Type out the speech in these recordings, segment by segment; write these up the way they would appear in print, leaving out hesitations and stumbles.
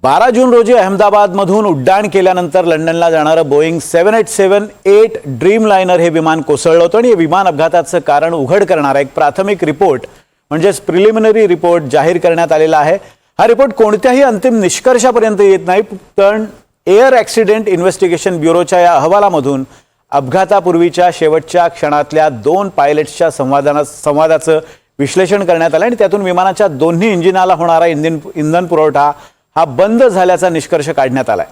12 जून रोजी अहमदाबादमधून उड्डाण केल्यानंतर लंडनला जाणारं बोईंग 787-8 ड्रीमलाइनर हे विमान कोसळलं होतं आणि या विमान अपघाताचं कारण उघड करणारा एक प्राथमिक रिपोर्ट म्हणजेच प्रिलिमिनरी रिपोर्ट जाहीर करण्यात आलेला आहे। हा रिपोर्ट कोणत्याही अंतिम निष्कर्षापर्यंत येत नाही, पण एअर ॲक्सिडेंट इन्व्हेस्टिगेशन ब्युरोच्या या अहवालामधून अपघातापूर्वीच्या शेवटच्या क्षणातल्या 2 पायलट्सच्या संवादाचं विश्लेषण करण्यात आलं आणि त्यातून विमानाच्या दोन्ही इंजिनाला होणारा इंधन पुरवठा हा बंद झाल्याचा निष्कर्ष काढण्यात आलाय।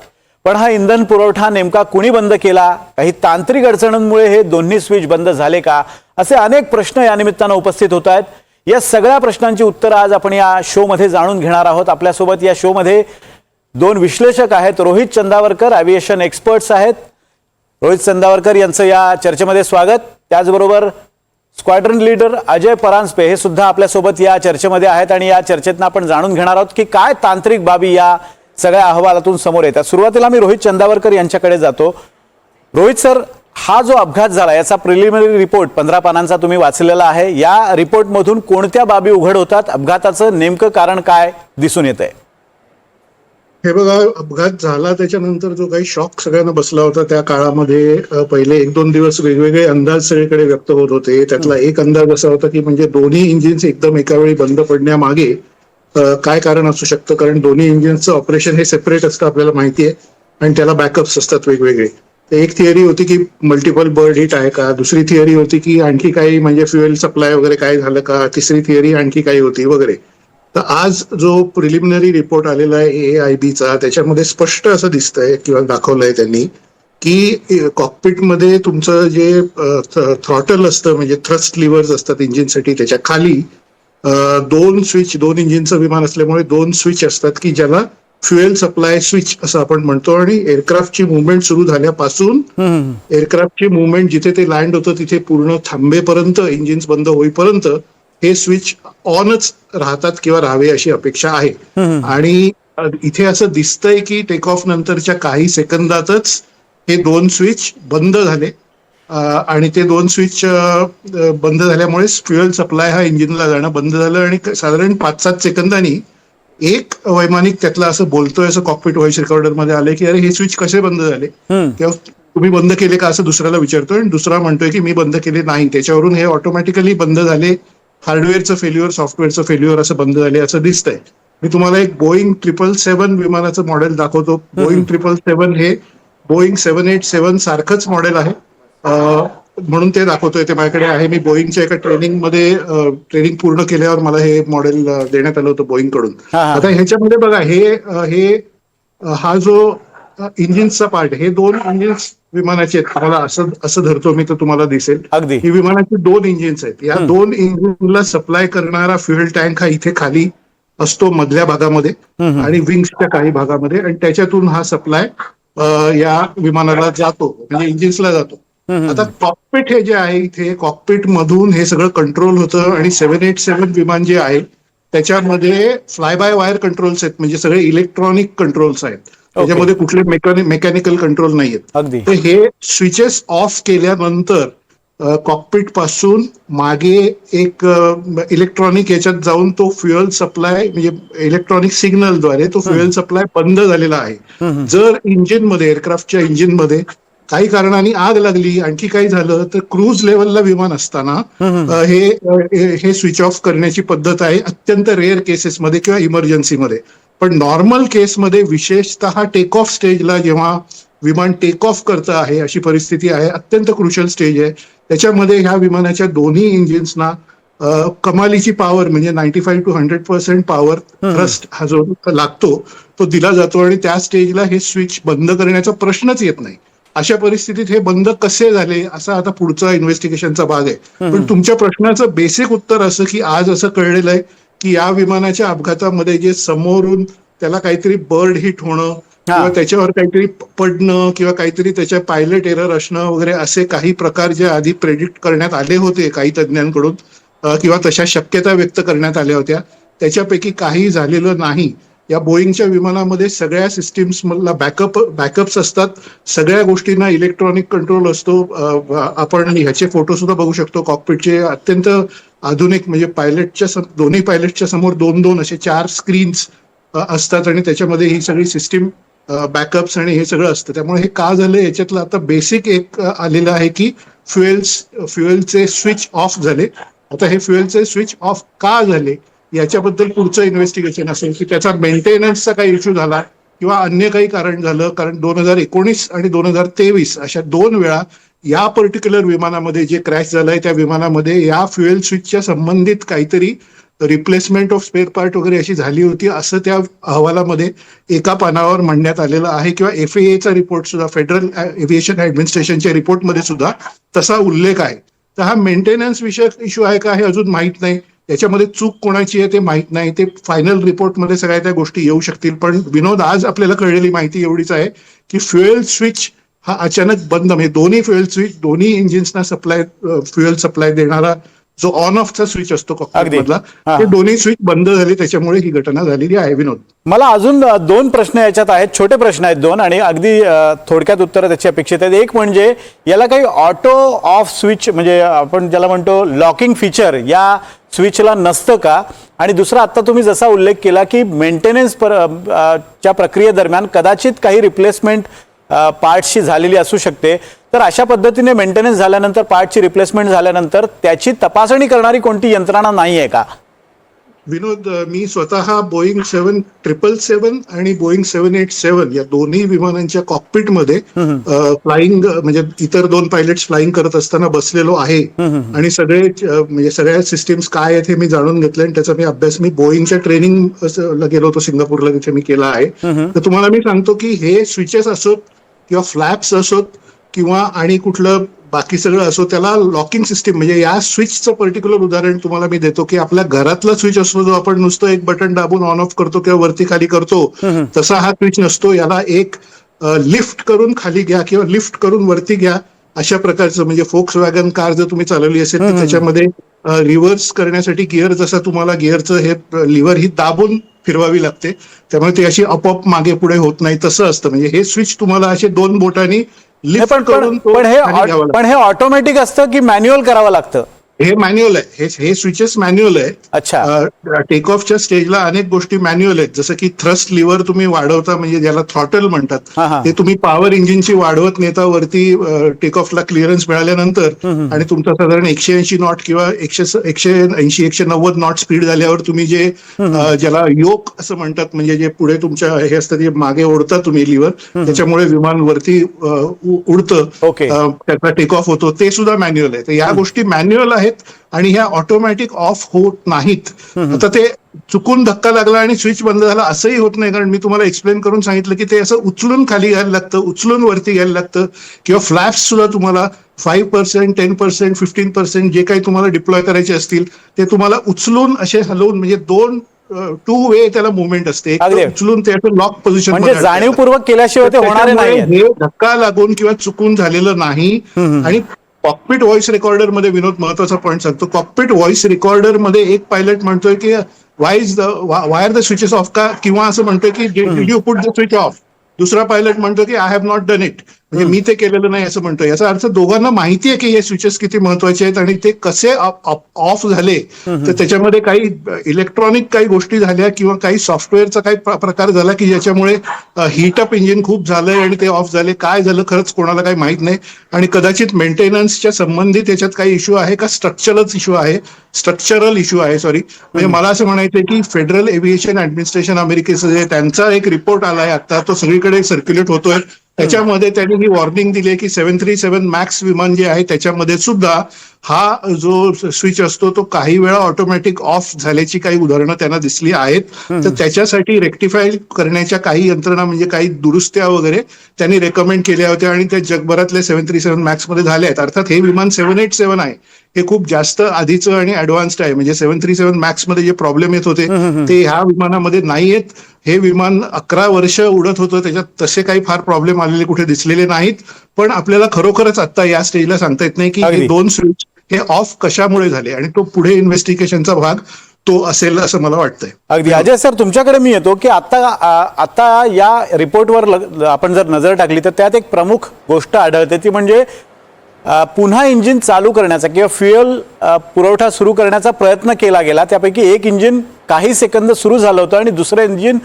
पण हा इंधन पुरवठा नेमका कुणी बंद केला, काही तांत्रिक अडचणींमुळे हे दोन्ही स्विच बंद झाले का, असे अनेक प्रश्न या निमित्तानं उपस्थित होत आहेत। या सगळ्या प्रश्नांची उत्तरं आज आपण या शो मध्ये जाणून घेणार आहोत। आपल्यासोबत या शो मध्ये 2 विश्लेषक आहेत। रोहित चंदावरकर एव्हिएशन एक्सपर्ट्स आहेत। रोहित चंदावरकर यांचं या चर्चेमध्ये स्वागत। त्याचबरोबर स्क्वॉड्रन लीडर अजय परांजपे हे सुद्धा आपल्यासोबत या चर्चेमध्ये आहेत आणि या चर्चेतून आपण जाणून घेणार आहोत की काय तांत्रिक बाबी या सगळ्या अहवालातून समोर येतात। सुरुवातीला मी रोहित चंदावरकर यांच्याकडे जातो। रोहित सर, हा जो अपघात झाला याचा प्रिलिमिनरी रिपोर्ट 15 पानांचा तुम्ही वाचलेला आहे। या रिपोर्टमधून कोणत्या बाबी उघड होतात, अपघाताचं नेमकं कारण काय दिसून येतंय? हे बघा, अपघात झाला त्याच्यानंतर जो काही शॉक सगळ्यांना बसला होता त्या काळामध्ये पहिले 1-2 दिवस वेगवेगळे अंदाज सगळीकडे व्यक्त होत होते। त्यातला एक अंदाज असा होता की म्हणजे दोन्ही इंजिन्स एकदम एका वेळी बंद पडण्यामागे काय कारण असू शकतं, कारण दोन्ही इंजिन्सचं ऑपरेशन हे सेपरेट असतं आपल्याला माहिती आहे आणि त्याला बॅकअप्स असतात वेगवेगळे। एक थिअरी होती की मल्टिपल बर्ड हिट आहे का, दुसरी थिअरी होती की आणखी काही म्हणजे फ्युएल सप्लाय वगैरे काय झालं का, तिसरी थिअरी आणखी काही होती वगैरे। तर आज जो प्रिलिमिनरी रिपोर्ट आलेला आहे AIBचा त्याच्यामध्ये स्पष्ट असं दिसतंय किंवा दाखवलंय त्यांनी की कॉकपिटमध्ये तुमचं जे थ्रॉटल असतं म्हणजे थ्रस्ट लिव्हर्स असतात इंजिनसाठी, त्याच्या खाली 2 स्विच, 2 इंजिनचं विमान असल्यामुळे 2 स्विच असतात की ज्याला फ्युएल सप्लाय स्विच असं आपण म्हणतो। आणि एअरक्राफ्टची मुवमेंट सुरू झाल्यापासून एअरक्राफ्टची मुवमेंट जिथे ते लँड होतं तिथे पूर्ण थांबेपर्यंत, इंजिन्स बंद होईपर्यंत हे स्विच ऑनच राहतात किंवा राहावे अशी अपेक्षा आहे। आणि इथे असं दिसतंय की टेक ऑफ नंतरच्या काही सेकंदातच हे 2 स्विच बंद झाले आणि ते 2 स्विच बंद झाल्यामुळे फ्युएल सप्लाय हा इंजिनला जाणं बंद झालं आणि साधारण 5-7 सेकंदांनी एक वैमानिक त्यातला असं बोलतोय, असं कॉकपिट व्हॉइस रेकॉर्डर मध्ये आले की अरे हे स्विच कसे बंद झाले किंवा तुम्ही बंद केले का, असं दुसऱ्याला विचारतोय आणि दुसरा म्हणतोय की मी बंद केले नाही, त्याच्यावरून हे ऑटोमॅटिकली बंद झाले, हार्डवेअरचं फेल्युअर, सॉफ्टवेअरचं फेल्युअर असं बंद झाले असं दिसतंय। मी तुम्हाला एक बोईंग 777 विमानाचं मॉडेल दाखवतो। बोईंग 777 हे बोईंग 787 सारखंच मॉडेल आहे म्हणून ते दाखवतोय, ते माझ्याकडे आहे। मी बोईंगच्या एका ट्रेनिंग पूर्ण केल्यावर मला हे मॉडेल देण्यात आलं होतं बोईंग कडून। आता ह्याच्यामध्ये बघा, हा जो इंजिनचा पार्ट, हे 2 इंजिन्स विमानाचे आहेत, मला असं धरतो मी तर तुम्हाला दिसेल ही विमानाची 2 इंजिन्स आहेत। या 2 इंजिनला सप्लाय करणारा फ्युएल टँक हा इथे खाली असतो मधल्या भागामध्ये आणि विंग्सच्या काही भागामध्ये, आणि त्याच्यातून हा सप्लाय या विमानाला जातो म्हणजे इंजिन्सला जातो। आता कॉकपिट हे जे आहे इथे, कॉकपिट मधून हे सगळं कंट्रोल होतं आणि 787 विमान जे आहे त्याच्यामध्ये फ्लाय बाय वायर कंट्रोल्स आहेत, म्हणजे सगळे इलेक्ट्रॉनिक कंट्रोल्स आहेत, त्याच्यामध्ये कुठले मेकॅनिकल कंट्रोल नाहीयेत। तर हे स्विचेस ऑफ केल्यानंतर कॉकपिट पासून मागे एक इलेक्ट्रॉनिक याच्यात जाऊन तो फ्युएल सप्लाय म्हणजे इलेक्ट्रॉनिक सिग्नलद्वारे तो फ्युएल सप्लाय बंद झालेला आहे। जर इंजिनमध्ये, एअरक्राफ्टच्या इंजिनमध्ये काही कारणाने आग लागली, आणखी काही झालं तर क्रूज लेवलला विमान असताना हे स्विच ऑफ करण्याची पद्धत आहे अत्यंत रेअर केसेसमध्ये किंवा इमर्जन्सीमध्ये। पण नॉर्मल केसमध्ये, विशेषतः टेक ऑफ स्टेजला जेव्हा विमान टेक ऑफ करतं आहे अशी परिस्थिती आहे, अत्यंत क्रुशियल स्टेज आहे, त्याच्यामध्ये ह्या विमानाच्या दोन्ही इंजिन्सना कमालीची पॉवर म्हणजे 95 to 100% पॉवर थ्रस्ट हा जो लागतो तो दिला जातो आणि त्या स्टेजला हे स्विच बंद करण्याचा प्रश्नच येत नाही। अशा परिस्थितीत हे बंद कसे झाले असा आता पुढचा इन्व्हेस्टिगेशनचा भाग आहे। पण तुमच्या प्रश्नाचं बेसिक उत्तर असं की आज असं कळलेलं आहे की या विमानाच्या अपघातामध्ये जे समोरून त्याला काहीतरी बर्ड हिट होणं किंवा त्याच्यावर काहीतरी पडणं किंवा काहीतरी त्याच्या पायलट एरर असणं वगैरे असे काही प्रकार जे आधी प्रेडिक्ट करण्यात आले होते काही तज्ञांकडून किंवा तशा शक्यता व्यक्त करण्यात आल्या होत्या, त्याच्यापैकी काही झालेलं नाही। या बोईंगच्या विमानामध्ये सगळ्या सिस्टीम्स मधला बॅकअप्स असतात, सगळ्या गोष्टींना इलेक्ट्रॉनिक कंट्रोल असतो। आपण ह्याचे फोटो सुद्धा बघू शकतो, कॉकपिटचे अत्यंत आधुनिक म्हणजे दोन्ही पायलटच्या समोर 2-2 असे 4 स्क्रीन्स असतात आणि त्याच्यामध्ये ही सगळी सिस्टीम बॅकअप्स आणि हे सगळं असतं. त्यामुळे हे का झालं याच्यातलं आता बेसिक एक आलेलं आहे की फ्युएलचे स्विच ऑफ झाले. आता हे फ्युएलचे स्विच ऑफ का झाले याच्याबद्दल पुढचं इन्व्हेस्टिगेशन असेल की त्याचा मेंटेनन्सचा काही इश्यू झाला किंवा अन्य काही कारण झालं. कारण 2019 आणि 2023 अशा 2 वेळा या पर्टिक्युलर विमानामध्ये जे क्रॅश झालंय त्या विमानामध्ये या फ्युएल स्विचच्या संबंधित काहीतरी रिप्लेसमेंट ऑफ स्पेअर पार्ट वगैरे अशी झाली होती असं त्या अहवालामध्ये एका पानावर म्हणण्यात आलेलं आहे. किंवा FAAचा रिपोर्ट सुद्धा, फेडरल एव्हिएशन ऍडमिनिस्ट्रेशनच्या रिपोर्टमध्ये सुद्धा तसा उल्लेख आहे. तर हा मेंटेनन्स विषयक इश्यू आहे का हे अजून माहीत नाही. याच्यामध्ये चूक कोणाची आहे ते माहीत नाही. ते फायनल रिपोर्टमध्ये सगळ्या त्या गोष्टी येऊ शकतील. पण विनोद, आज आपल्याला कळलेली माहिती एवढीच आहे की फ्युएल स्विच हा अचानक बंद, म्हणजे दोन्ही फ्युएल स्विच, दोन्ही इंजिन्सना फ्युएल सप्लाय देणारा जो ऑन ऑफचा स्विच असतो कॉकपिट मधला, ते दोन्ही स्विच बंद झाले. त्याच्यामुळे ही घटना झालेली आहे. विनोद, मला अजून 2 प्रश्न याच्यात आहेत, छोटे प्रश्न आहेत 2, आणि अगदी थोडक्यात उत्तर त्याची अपेक्षित आहेत. एक म्हणजे याला काही ऑटो ऑफ स्विच, म्हणजे आपण ज्याला म्हणतो लॉकिंग फीचर, या स्विचला नसतं का? आणि दुसरा, आता तुम्ही जसा उल्लेख केला की मेंटेनन्स च्या प्रक्रियेदरम्यान कदाचित काही रिप्लेसमेंट पार्ट्सची झालेली असू शकते, तर अशा पद्धतीने मेंटेनन्स झाल्यानंतर, पार्टची रिप्लेसमेंट झाल्यानंतर त्याची तपासणी करणारी कोणती यंत्रणा नाही आहे का? विनोद, मी स्वतः बोईंग 777 आणि बोईंग 787 या दोन्ही विमानांच्या कॉकपिटमध्ये फ्लाइंग, म्हणजे इतर 2 पायलट्स फ्लाइंग करत असताना बसलेलो आहे. आणि सगळे म्हणजे सगळ्या सिस्टीम्स काय आहेत हे मी जाणून घेतलं आणि त्याचा मी अभ्यास, मी बोईंगच्या ट्रेनिंगला गेलो होतो सिंगापूरला, तिथे मी केला आहे. तर तुम्हाला मी सांगतो की हे स्विचेस असोत किंवा फ्लॅप्स असोत किंवा आणि कुठलं बाकी सगळं असो, त्याला लॉकिंग सिस्टीम, म्हणजे या स्विचचं पर्टिक्युलर उदाहरण तुम्हाला मी देतो की आपल्या घरातला स्विच असतो जो आपण नुसतं एक बटन दाबून ऑन ऑफ करतो किंवा वरती खाली करतो, तसा हा स्विच नसतो. याला एक लिफ्ट करून खाली घ्या किंवा लिफ्ट करून वरती घ्या अशा प्रकारचं, म्हणजे फोक्सवॅगन कार जर तुम्ही चालवली असेल तर त्याच्यामध्ये रिव्हर्स करण्यासाठी गिअर, जसं तुम्हाला गिअरचं हे लिव्हर ही दाबून फिरवावी लागते, त्यामुळे ती अशी आपोआप मागे पुढे होत नाही, तसं असतं. म्हणजे हे स्विच तुम्हाला असे 2 बोटांनी लिफ्ट करून पण हे ऑटोमॅटिक असतं की मॅन्युअल करावं लागतं? हे मॅन्युअल आहे. हे स्विचेस मॅन्युअल आहे. अच्छा. टेक ऑफच्या स्टेजला अनेक गोष्टी मॅन्युअल आहेत, जसं की थ्रस्ट लिव्हर तुम्ही वाढवता, म्हणजे ज्याला थ्रॉटल म्हणतात, ते तुम्ही पॉवर इंजिनची वाढवत नेता वरती टेक ऑफला क्लिअरन्स मिळाल्यानंतर, आणि तुमचा साधारण 180 नॉट किंवा 180-190 नॉट स्पीड झाल्यावर तुम्ही जे ज्याला योक असं म्हणतात, म्हणजे जे पुढे तुमच्या हे असतं ते मागे ओढता तुम्ही लिव्हर, त्याच्यामुळे विमान वरती उडतं, त्याचा टेक ऑफ होतो, ते सुद्धा मॅन्युअल आहे. तर या गोष्टी मॅन्युअल आहेत आणि ह्या ऑटोमॅटिक ऑफ होत नाहीत. आता ते चुकून धक्का लागला आणि स्विच बंद झाला असंही होत नाही, कारण मी तुम्हाला एक्सप्लेन करून सांगितलं की ते असं उचलून खाली घ्यायला लागतं, उचलून वरती घ्यायला लागतं, किंवा फ्लॅप्स सुद्धा तुम्हाला 5%, 10%, 15% जे काही तुम्हाला डिप्लॉय करायचे असतील ते तुम्हाला उचलून असे हलवून, म्हणजे 2 वे त्याला मुवमेंट असते. उचलून ते लॉक पोझिशन, म्हणजे जाणीवपूर्वक केल्याशिवाय ते होणार नाही. हे धक्का लागून किंवा चुकून झालेलं नाही. आणि कॉकपिट व्हॉइस रेकॉर्डर मध्ये, विनोद, महत्वाचा पॉईंट सांगतो, कॉकपिट व्हॉइस रेकॉर्डर मध्ये एक पायलट म्हणतोय की why are the switches off का, किंवा असं म्हणतोय की did you put the switch off. दुसरा पायलट म्हणतो की I have not done it, म्हणजे मी ते केलेलं नाही असं म्हणतोय. याचा अर्थ दोघांना माहिती आहे की हे स्विचेस किती महत्वाचे आहेत आणि ते कसे ऑफ झाले. तर त्याच्यामध्ये काही इलेक्ट्रॉनिक काही गोष्टी झाल्या किंवा काही सॉफ्टवेअरचा काही प्रकार झाला की ज्याच्यामुळे हीटअप इंजिन खूप झालंय आणि ते ऑफ झाले. काय झालं खरंच कोणाला काही माहित नाही. आणि कदाचित मेंटेनन्सच्या संबंधित याच्यात काही इश्यू आहे का, स्ट्रक्चरल इश्यू आहे, सॉरी. म्हणजे मला असं म्हणायचंय की फेडरल एव्हिएशन ऍडमिनिस्ट्रेशन अमेरिकेचं जे त्यांचा एक रिपोर्ट आलाय आता, तो सगळीकडे सर्क्युलेट होतोय. त्याच्यामध्ये त्यांनी ही वॉर्निंग दिली आहे की 737 मॅक्स विमान जे आहे त्याच्यामध्ये सुद्धा हा जो स्विच असतो तो काही वेळा ऑटोमॅटिक ऑफ झाल्याची काही उदाहरणं त्यांना दिसली आहेत. तर त्याच्यासाठी रेक्टिफाय करण्याच्या काही यंत्रणा, म्हणजे काही दुरुस्त्या वगैरे त्यांनी रेकमेंड केल्या होत्या आणि त्या जगभरातल्या 737 मॅक्स मध्ये झाल्या आहेत. अर्थात हे विमान 787 आहे, हे खूप जास्त आधीचं आणि ऍडव्हान्स्ड आहे. म्हणजे 737 मॅक्स मध्ये जे प्रॉब्लेम येत होते ते ह्या विमानामध्ये नाही आहेत. हे विमान 11 वर्ष उडत होतं, त्याच्यात तसे काही फार प्रॉब्लेम आलेले कुठे दिसलेले नाहीत. पण आपल्याला खरोखरच आता या स्टेजला सांगता येत नाही की हे 2 स्विच हे ऑफ कशामुळे झाले, आणि तो पुढे इन्व्हेस्टिगेशनचा भाग तो असेल असं मला वाटतंय. अगदी. अजय सर, तुमच्याकडे मी येतो की आता या रिपोर्टवर आपण जर नजर टाकली तर त्यात एक प्रमुख गोष्ट आढळते, ती म्हणजे पुन्हा इंजिन चालू करण्याचा किंवा फ्युएल पुरवठा सुरू करण्याचा प्रयत्न केला गेला. त्यापैकी एक इंजिन काही सेकंद सुरू झालं होतं आणि दुसरं इंजिन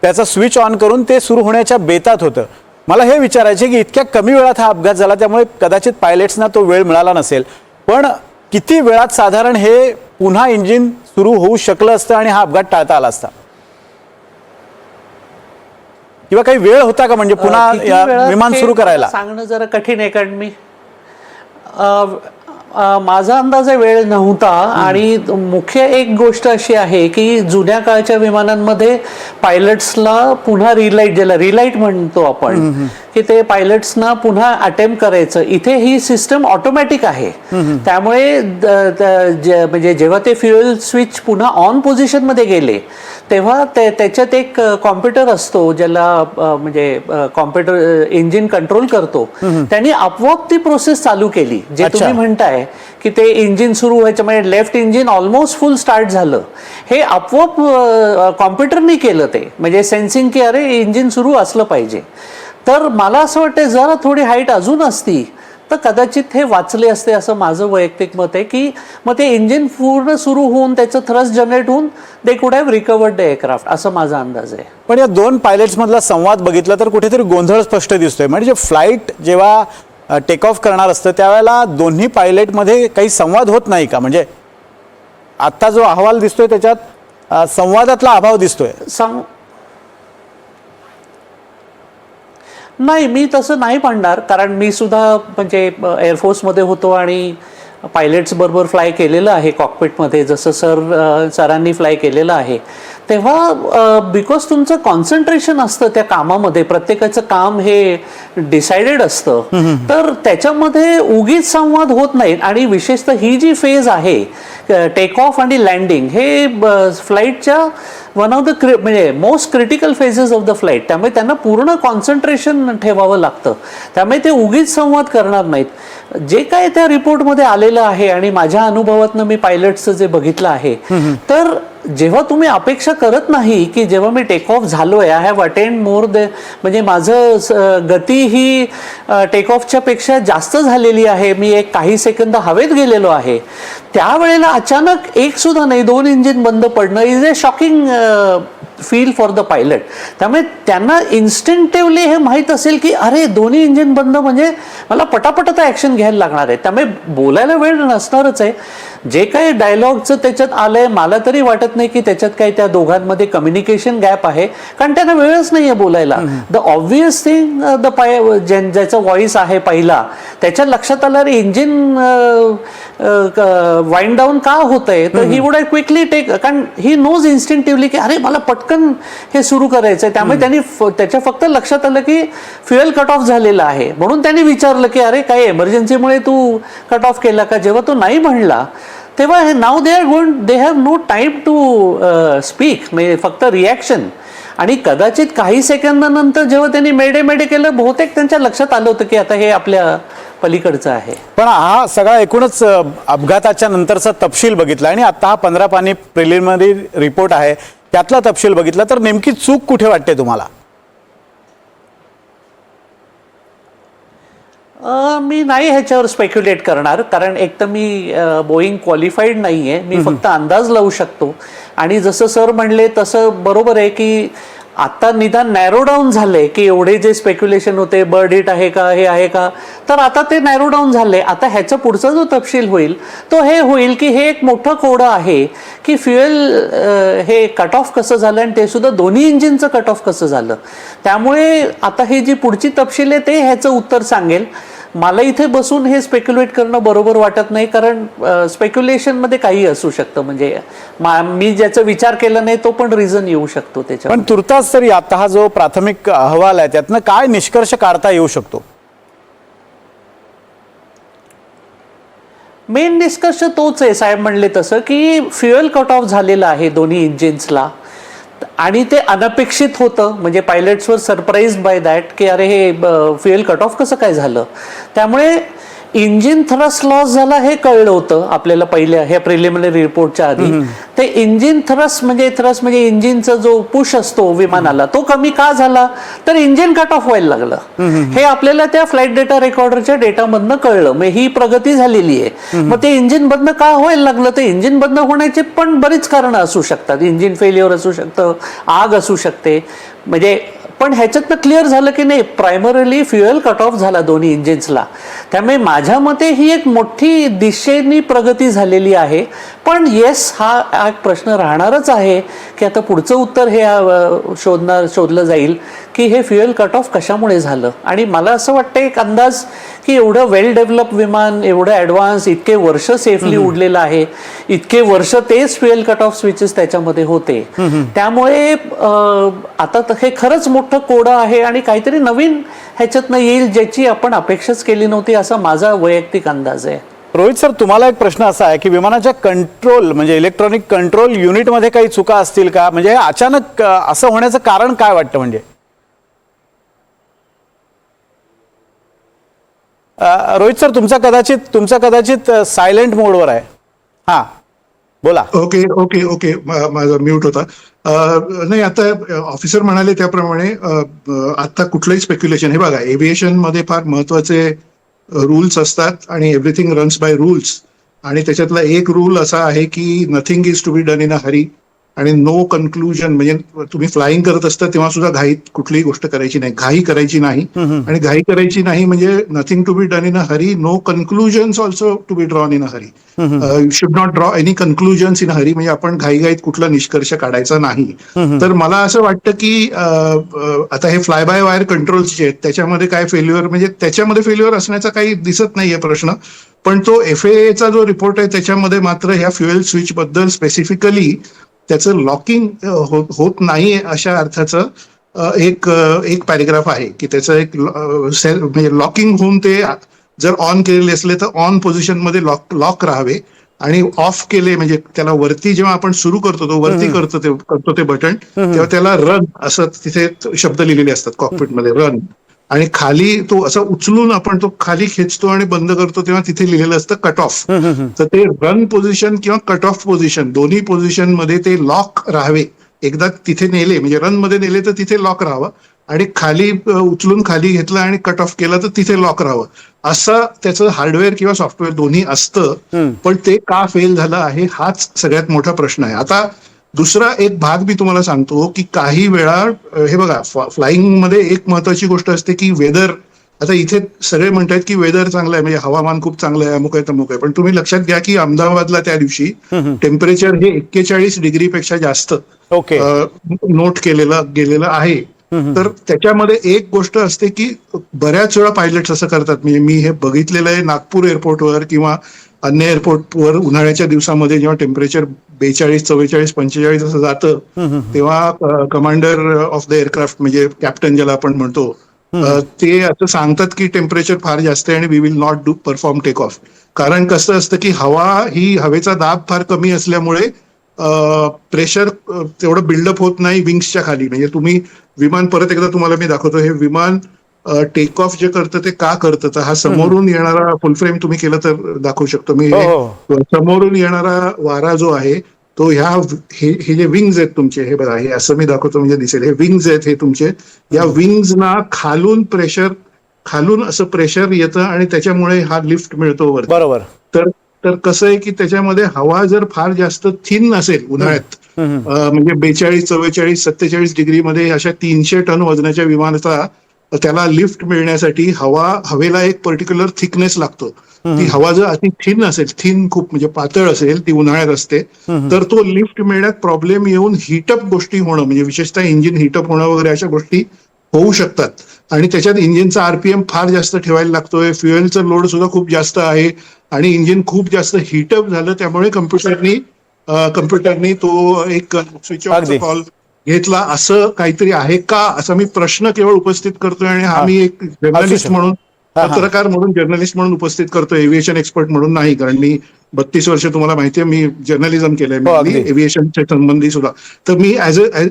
त्याचा स्विच ऑन करून ते सुरू होण्याच्या बेतात होतं. मला हे विचारायचे की इतक्या कमी वेळात हा अपघात झाला, त्यामुळे कदाचित पायलट्सना तो वेळ मिळाला नसेल, पण किती वेळात साधारण हे पुन्हा इंजिन सुरू होऊ शकलं असतं आणि हा अपघात टाळता आला असता? किंवा काही वेळ होता का म्हणजे पुन्हा विमान सुरू करायला? सांगणं जरा कठीण आहे, कारण मी माझा अंदाज वेळ नव्हता. आणि मुख्य एक गोष्ट अशी आहे की जुन्या काळच्या विमानांमध्ये पायलट्सला पुन्हा रिलाईट, ज्याला रिलाईट म्हणतो आपण, की ते पायलट्सना पुन्हा अटेम्प्ट करायचं. इथे ही सिस्टम ऑटोमॅटिक आहे, त्यामुळे म्हणजे जेव्हा ते फ्युएल स्विच पुन्हा ऑन पोझिशन मध्ये गेले तेव्हा त्याच्यात एक कॉम्प्युटर असतो ज्याला म्हणजे कॉम्प्युटर इंजिन कंट्रोल करतो, त्यांनी आपोआप ती प्रोसेस चालू केली. जे तुम्ही म्हणताय की ते इंजिन सुरू व्हायचं, म्हणजे लेफ्ट इंजिन ऑलमोस्ट फुल स्टार्ट झालं, हे आपोआप कॉम्प्युटरनी केलं. ते म्हणजे सेन्सिंग की अरे इंजिन सुरू असलं पाहिजे. तर मला असं वाटतं जरा थोडी हाईट अजून असती तर कदाचित हे वाचले असते, असं माझं वैयक्तिक मत आहे. की मग ते इंजिन पूर्ण सुरू होऊन त्याचं थ्रस्ट जनरेट होऊन they could have recovered the aircraft, असं माझा अंदाज आहे. पण या दोन पायलट्स मधला संवाद बघितला तर कुठेतरी गोंधळ स्पष्ट दिसतोय. म्हणजे फ्लाईट जेव्हा टेक ऑफ करणार असतं त्यावेळेला दोन्ही पायलटमध्ये काही संवाद होत नाही का? म्हणजे आता जो अहवाल दिसतोय त्याच्यात संवादातला अभाव दिसतोय. नाही, मी तसं नाही म्हणणार, कारण मी सुद्धा म्हणजे एअरफोर्समध्ये होतो आणि पायलट्स बरोबर फ्लाय केलेलं आहे कॉकपिटमध्ये, जसं सरांनी फ्लाय केलेलं आहे. तेव्हा बिकॉज तुमचं कॉन्सन्ट्रेशन असतं त्या कामामध्ये, प्रत्येकाचं काम हे डिसाइडेड असतं, तर त्याच्यामध्ये उगीच संवाद होत नाहीत. आणि विशेषतः ही जी फेज आहे टेक ऑफ आणि लँडिंग, हे फ्लाईटच्या वन ऑफ द म्हणजे most critical phases of the flight, त्यामुळे त्यांना पूर्ण कॉन्सन्ट्रेशन ठेवावं लागतं. त्यामुळे ते उगीच संवाद करणार नाहीत. जे काय त्या रिपोर्टमध्ये आलेलं आहे आणि माझ्या अनुभवातनं मी पायलटचं जे बघितलं आहे, तर जेव्हा तुम्ही अपेक्षा करत नाही की जेव्हा मी टेक ऑफ झालोय, आय हॅव अटेंड मोर म्हणजे माझं गती ही टेक ऑफच्या पेक्षा जास्त झालेली आहे, मी एक काही सेकंद हवेत गेलेलो आहे, त्यावेळेला अचानक एक सुद्धा नाही 2 इंजिन बंद पडणं is a shocking feel for the pilot. त्यामुळे त्यांना इन्स्टिंक्टिव्हली हे माहीत असेल की अरे दोन्ही इंजिन बंद म्हणजे मला पटापट आता ॲक्शन घ्यायला लागणार आहे. त्यामुळे बोलायला वेळ नसणारच आहे. जे काही डायलॉगचं त्याच्यात आलंय, मला तरी वाटत नाही की त्याच्यात काही त्या दोघांमध्ये कम्युनिकेशन गॅप आहे, कारण त्यांना वेळच नाही आहे बोलायला. द ऑब्व्हियस थिंग ज्याचा व्हॉइस आहे पहिला, त्याच्या लक्षात आलं रे इंजिन वाइंड डाऊन का होतंय, तर ही वुड क्विकली टेक, कारण ही नोज इन्स्टिंक्टिव्हली की अरे मला पटकन हे सुरू करायचंय. त्यामुळे त्यांनी त्याच्या फक्त लक्षात आलं की फ्युएल कट ऑफ झालेला आहे, म्हणून त्यांनी विचारलं की अरे काय एमर्जन्सीमुळे तू कट ऑफ केला का. जेव्हा तो नाही म्हणला तेव्हा नाव they have no time to speak, म्हणजे फक्त रिॲक्शन. आणि कदाचित काही सेकंदानंतर जेव्हा त्यांनी मेडे केलं, बहुतेक त्यांच्या लक्षात आलं होतं की आता हे आपल्या पलीकडचं आहे. पण हा सगळा एकूणच अपघाताच्या नंतरचा तपशील बघितला आणि आता हा 15 पानी प्रिलिमिनरी रिपोर्ट आहे त्यातला तपशील बघितला तर नेमकी चूक कुठे वाटते तुम्हाला? मी नाही ह्याच्यावर स्पेक्युलेट करणार, कारण एक तर मी बोईंग क्वालिफाईड नाही आहे, मी फक्त अंदाज लावू शकतो. आणि जसं सर म्हणले तसं बरोबर आहे की आता निदान नॅरो डाऊन झालंय की एवढे जे स्पेक्युलेशन होते बर्ड हिट आहे का हे आहे का, तर आता ते नॅरो डाऊन झाले. आता ह्याचा पुढचा जो तपशील होईल तो हे होईल की हे एक मोठं कोडं आहे की फ्युएल हे कट ऑफ कसं झालं आणि ते सुद्धा दोन्ही इंजिनचं कट ऑफ कसं झालं. त्यामुळे आता ही जी पुढची तपशील आहे ते ह्याचं उत्तर सांगेल. मला इथे बसून हे स्पेक्युलेट करणं बरोबर वाटत नाही, कारण स्पेक्युलेशनमध्ये काही असू शकतं. म्हणजे मी ज्याचा विचार केला नाही तो पण रिझन येऊ शकतो त्याच्या. पण तुर्तास तरी आता हा जो प्राथमिक अहवाल आहे त्यातनं काय निष्कर्ष काढता येऊ शकतो? मेन निष्कर्ष तोच आहे, साहेब म्हणले तसं, की फ्युएल कट ऑफ झालेलं आहे दोन्ही इंजिन्सला आणि ते अनपेक्षित होतं. म्हणजे पायलट्सवर सरप्राईज बाय दॅट की अरे हे फ्युएल कट ऑफ कसं काय झालं. त्यामुळे इंजिन थ्रस्ट लॉस झाला हे कळलं होतं आपल्याला पहिल्या ह्या प्रिलिमिनरी रिपोर्टच्या आधी. ते इंजिन थ्रस्ट म्हणजे इंजिनचा जो पुश असतो विमानाला तो कमी का झाला, तर इंजिन कट ऑफ व्हायला लागलं. हे आपल्याला त्या फ्लाईट डेटा रेकॉर्डरच्या डेटामधनं कळलं. मग ही प्रगती झालेली आहे. मग ते इंजिन बंद का व्हायला लागलं, तर इंजिन बंद होण्याचे पण बरीच कारणं असू शकतात. इंजिन फेल्युअर असू शकतं, आग असू शकते. म्हणजे पण ह्याच्यातनं क्लिअर झालं की नाही, प्रायमरीली फ्युएल कट ऑफ झाला दोन्ही इंजिन्सला. त्यामुळे माझ्या मते ही एक मोठी दिशेने प्रगती झालेली आहे. पण येस, हा एक प्रश्न राहणारच आहे की आता पुढचं उत्तर हे शोधलं जाईल की हे फ्युएल कट ऑफ कशामुळे झालं. आणि मला असं वाटतं एक अंदाज की एवढं वेल डेव्हलप विमान, एवढं ॲडव्हान्स, इतके वर्ष सेफली उडलेलं आहे, इतके वर्ष तेच फ्युएल कट ऑफ स्विचेस त्याच्यामध्ये होते. त्यामुळे आता हे खरंच मोठं कोडं आहे आणि काहीतरी नवीन ह्याच्यातनं येईल ज्याची आपण अपेक्षाच केली नव्हती, असा माझा वैयक्तिक अंदाज आहे. रोहित सर, तुम्हाला एक प्रश्न असा आहे की विमानाच्या कंट्रोल म्हणजे इलेक्ट्रॉनिक कंट्रोल युनिटमध्ये काही चुका असतील का? म्हणजे अचानक असं होण्याचं कारण काय वाटतं? म्हणजे रोहित सर, तुमचा कदाचित सायलेंट मोडवर आहे. हा, बोला. ओके माझा म्यूट होता. नाही, आता ऑफिसर म्हणाले त्याप्रमाणे आता कुठलंही स्पेक्युलेशन, हे बघा, एव्हिएशन मध्ये फार महत्वाचे रूल्स असतात आणि एव्हरीथिंग रन्स बाय रूल्स. आणि त्याच्यातला एक रूल असा आहे की nothing is to be done in a hurry आणि नो कन्क्लुजन. म्हणजे तुम्ही फ्लाइंग करत असता तेव्हा सुद्धा घाईत कुठलीही गोष्ट करायची नाही, घाई करायची नाही. आणि घाई करायची नाही म्हणजे nothing to be done in a hurry, no conclusions also to be drawn in a hurry. You should not draw any conclusions in a hurry. म्हणजे आपण घाईघाईत कुठला निष्कर्ष काढायचा नाही. तर मला असं वाटतं की आता हे फ्लाय बाय वायर कंट्रोल्स जे आहेत त्याच्यामध्ये काय फेल्युअर, म्हणजे त्याच्यामध्ये फेल्युअर असण्याचा काही दिसत नाहीये प्रश्न. पण तो FAA चा जो रिपोर्ट आहे त्याच्यामध्ये मात्र ह्या फ्युएल स्विच बद्दल स्पेसिफिकली त्याचं लॉकिंग होत नाहीये अशा अर्थाचं एक पॅरेग्राफ आहे की त्याचं एक म्हणजे लॉकिंग होऊन ते जर ऑन केलेले असले तर ऑन पोझिशन मध्ये लॉक राहावे आणि ऑफ केले म्हणजे त्याला वरती जेव्हा आपण सुरू करतो तो वरती करतो ते बटन, तेव्हा त्याला रन असं तिथे शब्द लिहिलेले असतात कॉकपिटमध्ये, रन. आणि खाली तो असं उचलून आपण तो खाली खेचतो आणि बंद करतो तेव्हा तिथे लिहिलेलं असतं कट ऑफ. तर ते रन पोझिशन किंवा कट ऑफ पोझिशन दोन्ही पोझिशन मध्ये ते लॉक राहावे. एकदा तिथे नेले म्हणजे रन मध्ये नेले तर तिथे लॉक राहावं आणि खाली उचलून खाली घेतलं आणि कट ऑफ केलं तर तिथे लॉक राहावं, असं त्याचं हार्डवेअर किंवा सॉफ्टवेअर दोन्ही असतं. पण ते का फेल झालं आहे हाच सगळ्यात मोठा प्रश्न आहे. आता दुसरा एक भाग मी तुम्हाला सांगतो की काही वेळा हे बघा, फ्लाइंग मध्ये एक महत्वाची गोष्ट असते की वेदर. आता इथे सगळे म्हणतात की वेदर चांगलं आहे, म्हणजे हवामान खूप चांगलं आहे, अमुक आहे तमुक आहे. पण तुम्ही लक्षात घ्या की अहमदाबादला त्या दिवशी टेम्परेचर हे 41 डिग्रीपेक्षा जास्त नोट गेलेलं आहे. तर त्याच्यामध्ये एक गोष्ट असते की बऱ्याच वेळा पायलट्स असं करतात, म्हणजे मी हे बघितलेलं आहे नागपूर एअरपोर्टवर किंवा अन्य एअरपोर्टवर उन्हाळ्याच्या दिवसामध्ये जेव्हा टेम्परेचर 42, 44, 45 असं जातं तेव्हा कमांडर ऑफ द एअरक्राफ्ट म्हणजे कॅप्टन ज्याला आपण म्हणतो ते असं सांगतात की टेम्परेचर फार जास्त आहे आणि we will not do perform take off. कारण कसं असतं की हवेचा दाब फार कमी असल्यामुळे प्रेशर तेवढं बिल्डअप होत नाही विंग्सच्या खाली. म्हणजे तुम्ही विमान परत एकदा तुम्हाला मी दाखवतो, हे विमान टेक ऑफ जे करतं ते का करतं, तर हा समोरून येणारा फुल फ्रेम तुम्ही केलं तर दाखवू शकतो मी. समोरून येणारा वारा जो आहे तो हे जे विंग्स आहेत तुमचे, हे बघा, हे असं मी दाखवतो म्हणजे दिसेल, हे विंग्स आहेत हे तुमचे. या विंग्सना खालून असं प्रेशर येतं आणि त्याच्यामुळे हा लिफ्ट मिळतो वर. बरोबर. तर कसं आहे की त्याच्यामध्ये हवा जर फार जास्त थिन असेल उन्हाळ्यात, म्हणजे 42, 44, 47 डिग्रीमध्ये अशा 300 टन वजनाच्या विमानाचा त्याला लिफ्ट मिळण्यासाठी हवेला एक पर्टिक्युलर थिकनेस लागतो. ती हवा जर अति थिन असेल, थिन खूप म्हणजे पातळ असेल, ती उन्हाळ्यात असते, तर तो लिफ्ट मिळण्यात प्रॉब्लेम येऊन हिटअप गोष्टी होणं, म्हणजे विशेषतः इंजिन हिटअप होणं वगैरे अशा गोष्टी होऊ शकतात. आणि त्याच्यात इंजिनचा RPM फार जास्त ठेवायला लागतोय, फ्युएलचं लोड सुद्धा खूप जास्त आहे आणि इंजिन खूप जास्त हिटअप झालं त्यामुळे कम्प्युटरनी तो एक स्विच ऑफचा कॉल घेतला, असं काहीतरी आहे का, असा मी प्रश्न केवळ उपस्थित करतोय. आणि हा मी एक जर्नलिस्ट म्हणून पत्रकार म्हणून, जर्नलिस्ट म्हणून उपस्थित करतो, एव्हिएशन एक्सपर्ट म्हणून नाही. कारण मी 32 वर्ष तुम्हाला माहिती आहे मी जर्नलिझम केलंय, मी एव्हिएशनच्या संबंधी सुद्धा. तर मी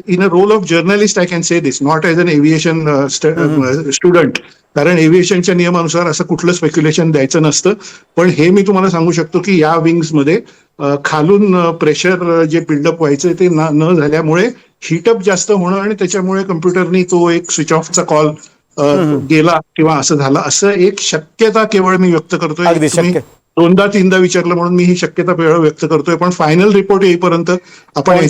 in a role of journalist I can say this, not as an aviation student. कारण एव्हिएशनच्या नियमानुसार असं कुठलं स्पेक्युलेशन द्यायचं नसतं. पण हे मी तुम्हाला सांगू शकतो की या विंग्समध्ये खालून प्रेशर जे बिल्डअप व्हायचं ते न झाल्यामुळे हीटअप जास्त होणं आणि त्याच्यामुळे कम्प्युटरनी तो एक स्विच ऑफचा कॉल गेला किंवा असं झालं, असं एक शक्यता केवळ मी व्यक्त करतोय. तुम्ही दोनदा तीनदा विचारलं म्हणून मी ही शक्यता व्यक्त करतोय. पण फायनल रिपोर्ट येईपर्यंत आपण